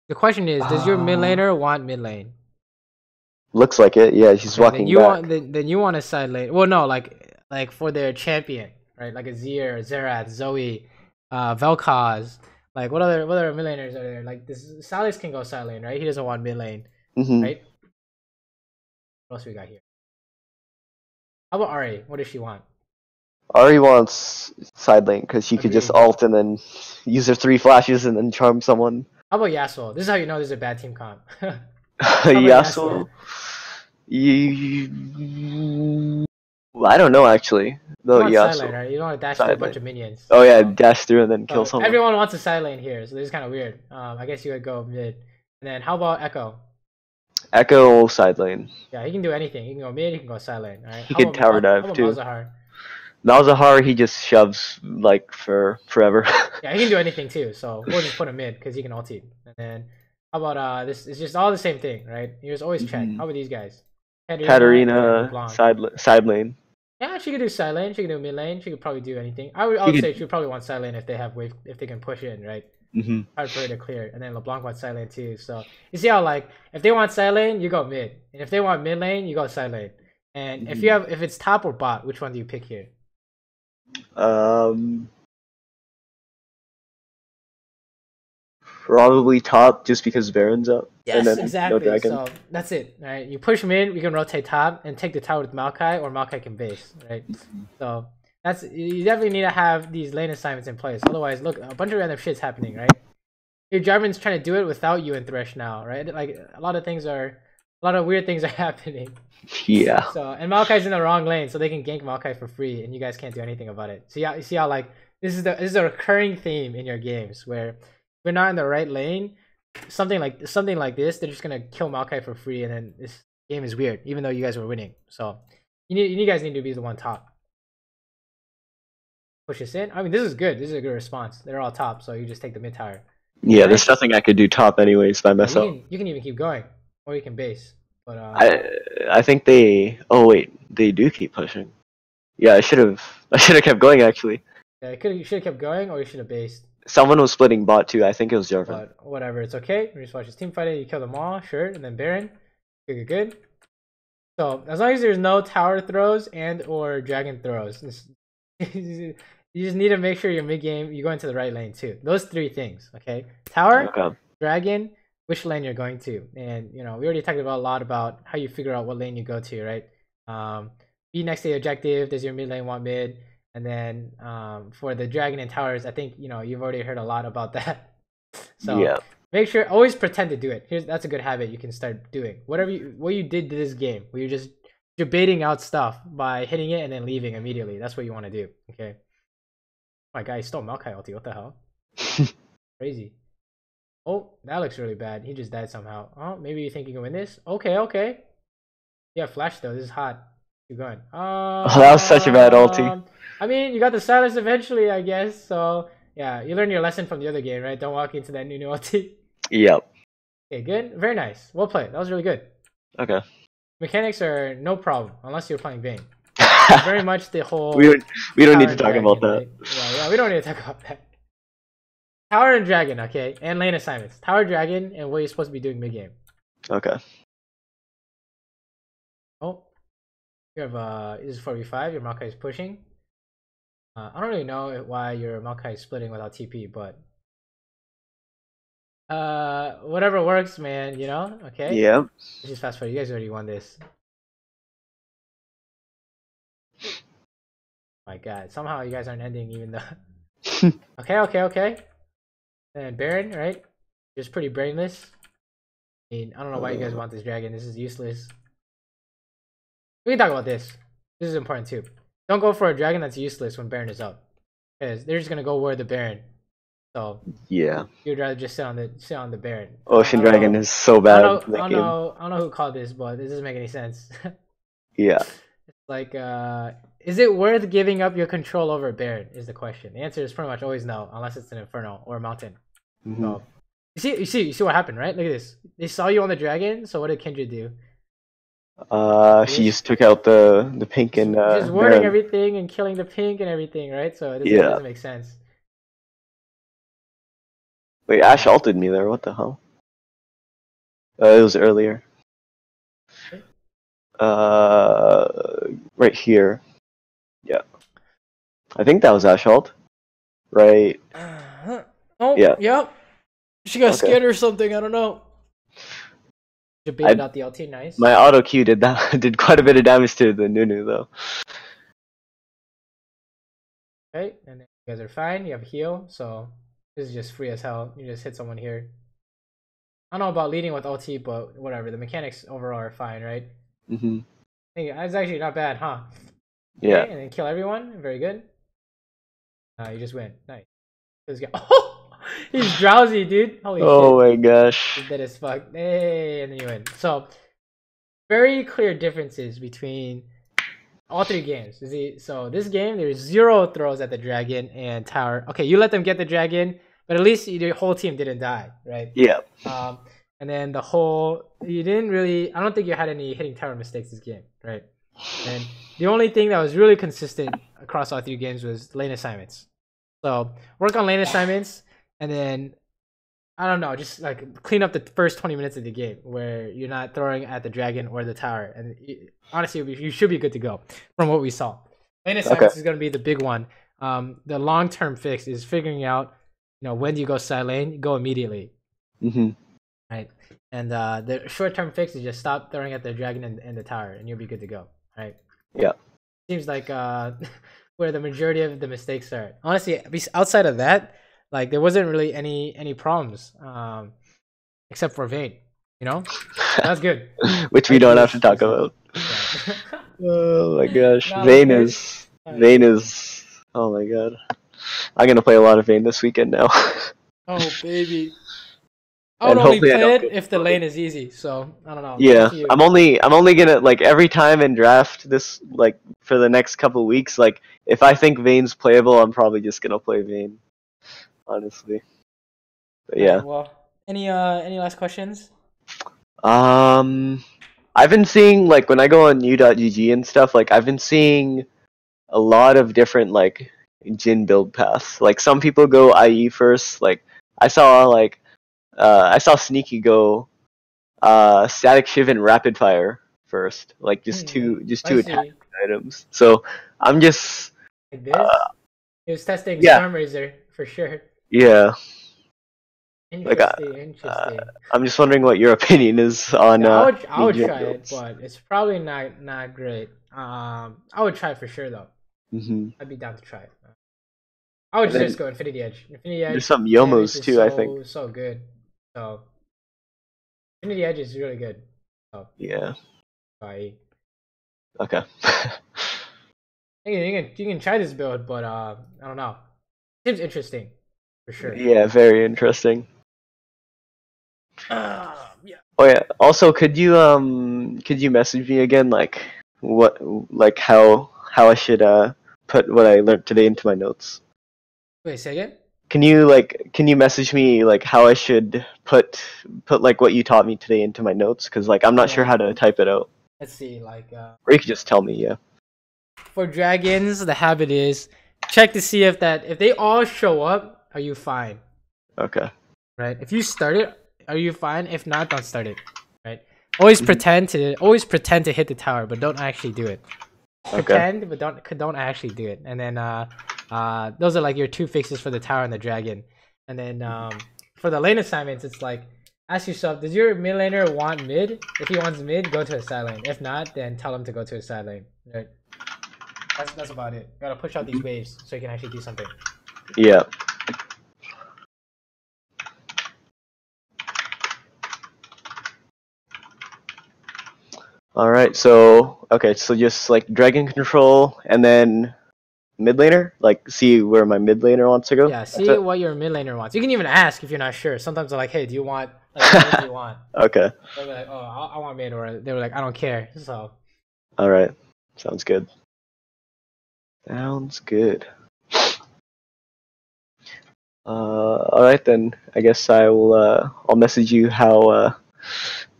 Speaker 1: The question is, does your mid laner want mid lane?
Speaker 2: Looks like it. Yeah, she's walking back.
Speaker 1: Then you want a side lane. Well, no, like for their champion, right? Like a Zir, Xerath, Zoe, Vel'Koz. Like what other mid laners are there? Like this, Salis can go side lane, right? He doesn't want mid lane, right? What else we got here? How about Ari? What does she want?
Speaker 2: Ari wants side lane because she could just ult and then use her 3 flashes and then charm someone.
Speaker 1: How about Yasuo? This is how you know this is a bad team comp.
Speaker 2: Yasuo? I don't know actually. No,
Speaker 1: Yasuo. Side lane, right? You don't want to dash through a bunch of minions.
Speaker 2: Oh yeah, dash through and then kill someone.
Speaker 1: Everyone wants a side lane here, so this is kind of weird. I guess you would go mid. And then how about Echo?
Speaker 2: Echo side lane.
Speaker 1: Yeah, he can do anything. He can go mid, he can go side lane. All right.
Speaker 2: He can tower dive too.
Speaker 1: Malzahar?
Speaker 2: Malzahar, he just shoves like for forever.
Speaker 1: Yeah, he can do anything too. So we'll just put him mid because he can ulti. And then how about this? It's just all the same thing, right? Here's always check. How about these guys?
Speaker 2: Katarina side lane.
Speaker 1: Yeah, she could do side lane. She could do mid lane. She could probably do anything. I would say she would probably want side lane if they have wave, if they can push in, right? Hard for her to clear. And then LeBlanc wants side lane too. So you see how like if they want side lane, you go mid, and if they want mid lane, you go side lane. And if it's top or bot, which one do you pick here?
Speaker 2: Probably top, just because Baron's up.
Speaker 1: Yes,
Speaker 2: and then
Speaker 1: exactly.
Speaker 2: No
Speaker 1: so that's it. Right, you push mid, we can rotate top and take the tower with Maokai, or Maokai can base. Right, so that's, you definitely need to have these lane assignments in place. Otherwise, look, a bunch of random shit's happening. Right, your Jarvan's trying to do it without you and Thresh now. Right, like a lot of weird things are happening.
Speaker 2: Yeah.
Speaker 1: So, and Maokai's in the wrong lane, so they can gank Maokai for free, and you guys can't do anything about it. So yeah, you see how like this is a recurring theme in your games where if you're not in the right lane, something like this, they're just gonna kill Maokai for free, and then this game is weird, even though you guys were winning. So you guys need to be the one top. Push this in. I mean, this is good. This is a good response. They're all top, so you just take the mid tower.
Speaker 2: Yeah, there's nothing I could do top anyways by myself.
Speaker 1: You can even keep going, or you can base. But
Speaker 2: I think they. Oh wait, they do keep pushing. Yeah, I should have kept going actually.
Speaker 1: Yeah, you should have kept going, or you should have based.
Speaker 2: Someone was splitting bot too. I think it was Jarvan.
Speaker 1: But whatever, it's okay. You just watch his team fight it. You kill them all, sure. And then Baron, good. So as long as there's no tower throws and or dragon throws, you just need to make sure your mid game you go into the right lane too. Those 3 things, okay? Tower, dragon, which lane you're going to, and we already talked about a lot about how you figure out what lane you go to, right? Be next to the objective. Does your mid lane want mid? And then for the dragon and towers, I think you've already heard a lot about that. So make sure always pretend to do it. That's a good habit you can start doing. What you did to this game, where you're just debating out stuff by hitting it and then leaving immediately. That's what you want to do. Okay. My guy stole Maokai ulti. What the hell? Crazy. Oh, that looks really bad. He just died somehow. Oh, maybe you think you can win this? Okay. Yeah, flash though. This is hot. Keep going.
Speaker 2: Oh, that was such a bad ulti.
Speaker 1: I mean, you got the silence eventually, I guess. So yeah, you learned your lesson from the other game, right? Don't walk into that new ulti.
Speaker 2: Yep.
Speaker 1: Okay, good. Very nice. Well played. That was really good.
Speaker 2: Okay.
Speaker 1: Mechanics are no problem unless you're playing Vayne. Very much the whole.
Speaker 2: we don't need to talk about that.
Speaker 1: Right? Yeah, we don't need to talk about that. Tower and dragon, okay, and lane assignments. Tower, dragon, and what you're supposed to be doing mid game.
Speaker 2: Okay.
Speaker 1: Oh, you have this is 4v5. Your Maokai is pushing. I don't really know why your Maokai is splitting without TP, but whatever works, man. Okay.
Speaker 2: Yeah.
Speaker 1: Let's just fast forward. You guys already won this. My God, somehow you guys aren't ending even though. Okay. And Baron, right? Just pretty brainless. I mean, I don't know why you guys want this dragon. This is useless. We can talk about this. This is important too. Don't go for a dragon that's useless when Baron is up, because they're just gonna go where the Baron. So
Speaker 2: yeah,
Speaker 1: you'd rather just sit on the Baron.
Speaker 2: Ocean Dragon is so bad.
Speaker 1: I don't know who called this, but this doesn't make any sense.
Speaker 2: Yeah.
Speaker 1: It's like, is it worth giving up your control over Baron? Is the question. The answer is pretty much always no, unless it's an Inferno or a Mountain. So you see what happened, right? Look at this. They saw you on the dragon. So what did Kindred do?
Speaker 2: She just took out the pink and
Speaker 1: just warding everything and killing the pink and everything, right? So it doesn't make sense.
Speaker 2: Wait, Ashe ulted me there. What the hell? It was earlier. Right here. Yeah. I think that was Ashe ult. Right.
Speaker 1: Oh, yeah. Yep. She got scared or something. I don't know. Debated out the LT. Nice.
Speaker 2: My auto Q did quite a bit of damage to the Nunu though.
Speaker 1: Okay, and then you guys are fine. You have heal, so this is just free as hell. You just hit someone here. I don't know about leading with LT, but whatever. The mechanics overall are fine, right?
Speaker 2: Mm-hmm.
Speaker 1: Hey, that's actually not bad, huh?
Speaker 2: Yeah.
Speaker 1: Okay, and then kill everyone. Very good. You just win. Nice. Let's go. Oh! He's drowsy, dude. Holy shit.
Speaker 2: Oh my gosh.
Speaker 1: He's dead as fuck. Hey, and then you win. So, very clear differences between all 3 games. So, this game, there's 0 throws at the dragon and tower. Okay, you let them get the dragon, but at least your whole team didn't die, right?
Speaker 2: Yeah.
Speaker 1: And then you didn't really, I don't think you had any hitting tower mistakes this game, right? And the only thing that was really consistent across all 3 games was lane assignments. So, work on lane assignments. And then, I don't know, just like clean up the first 20 minutes of the game where you're not throwing at the dragon or the tower. And honestly, you should be good to go from what we saw. Lane assignments is going to be the big one. The long-term fix is figuring out, when do you go side lane? Go immediately.
Speaker 2: Mm-hmm.
Speaker 1: Right. And the short-term fix is just stop throwing at the dragon and the tower, and you'll be good to go. Right.
Speaker 2: Yeah.
Speaker 1: Seems like where the majority of the mistakes are. Honestly, outside of that, like there wasn't really any problems, except for Vayne. That's good.
Speaker 2: Which we don't have to talk about. Yeah. Oh my gosh, Vayne is. Oh my god, I'm gonna play a lot of Vayne this weekend now.
Speaker 1: Oh baby. I would only play it if the lane is easy, so I don't know.
Speaker 2: Yeah, I'm only gonna every time in draft this for the next couple weeks, if I think Vayne's playable, I'm probably just gonna play Vayne. Honestly, but yeah.
Speaker 1: Well, any last questions?
Speaker 2: I've been seeing when I go on u.gg and stuff, I've been seeing a lot of different Jin build paths. Like some people go IE first. Like I saw Sneaky go Static Shiv and Rapid Fire first. Like just two
Speaker 1: I
Speaker 2: attack
Speaker 1: see.
Speaker 2: items. So I'm just
Speaker 1: Like this? He was testing
Speaker 2: yeah.
Speaker 1: Storm Razor for sure.
Speaker 2: Yeah. Like
Speaker 1: Interesting.
Speaker 2: I'm just wondering what your opinion is on.
Speaker 1: Yeah, I would
Speaker 2: Jin
Speaker 1: try it,
Speaker 2: builds.
Speaker 1: but it's probably not great. I would try it for sure though.
Speaker 2: Mm-hmm.
Speaker 1: I'd be down to try it. I would
Speaker 2: And then
Speaker 1: just go Infinity Edge. Infinity Edge
Speaker 2: there's some
Speaker 1: damage
Speaker 2: Yomos
Speaker 1: is
Speaker 2: too, I think.
Speaker 1: so good. So Infinity Edge is really good. So
Speaker 2: Yeah.
Speaker 1: I
Speaker 2: Okay.
Speaker 1: you can try this build, but I don't know. Seems interesting for sure.
Speaker 2: Yeah, very interesting.
Speaker 1: Yeah.
Speaker 2: Oh yeah. Also, could you message me again, like how I should put what I learned today into my notes?
Speaker 1: Wait, say again?
Speaker 2: Can you message me like how I should put like what you taught me today into my notes? Because like I'm not sure how to type it out.
Speaker 1: Let's see, like
Speaker 2: Or you could just tell me, yeah.
Speaker 1: for dragons, the habit is check to see if they all show up, are you fine?
Speaker 2: Okay.
Speaker 1: Right? If you start it, are you fine? If not, don't start it. Right? Always pretend to hit the tower, but don't actually do it.
Speaker 2: Okay.
Speaker 1: Pretend, but don't actually do it. And then those are like your two fixes for the tower and the dragon. And then for the lane assignments, it's like ask yourself, does your mid laner want mid? If he wants mid, go to a side lane. If not, then tell him to go to a side lane. Right? That's about it. You gotta push out these waves so you can actually do something.
Speaker 2: Yeah. All right. So so just like dragon control and then mid laner, like see where my mid laner wants to go.
Speaker 1: Yeah, see what your mid laner wants. You can even ask if you're not sure. Sometimes they're like, "Hey, do you want what do you want?"
Speaker 2: Okay.
Speaker 1: They'll be like, "Oh, I want mid," or they were like, "I don't care." So.
Speaker 2: All right. Sounds good. Sounds good. All right then. I guess I'll message you how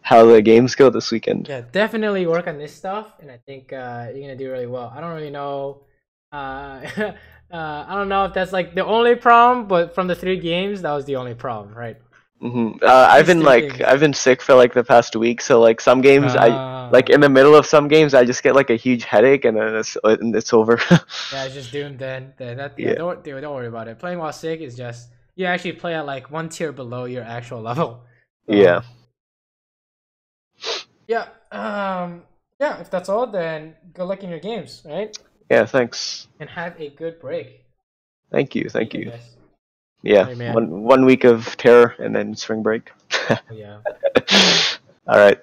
Speaker 2: the games go this weekend.
Speaker 1: Yeah, definitely work on this stuff, and I think you're gonna do really well. I don't really know. I don't know if that's like the only problem, but from the 3 games, that was the only problem, right?
Speaker 2: Mm-hmm. I've been sick for like the past week, so like some games I like in the middle of some games I just get like a huge headache and then it's over.
Speaker 1: Yeah, it's just doomed then.
Speaker 2: Yeah.
Speaker 1: Don't worry about it. Playing while sick is just you actually play at like 1 tier below your actual level. So,
Speaker 2: yeah.
Speaker 1: Yeah. Yeah. If that's all, then good luck in your games, right?
Speaker 2: Yeah. Thanks.
Speaker 1: And have a good break.
Speaker 2: Thank you. Thank you.
Speaker 1: Guys.
Speaker 2: Yeah.
Speaker 1: Hey,
Speaker 2: one week of terror and then spring break.
Speaker 1: Yeah.
Speaker 2: All right.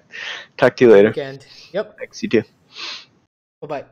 Speaker 2: Talk to you later.
Speaker 1: Weekend. Yep.
Speaker 2: Thanks. You too.
Speaker 1: Bye bye.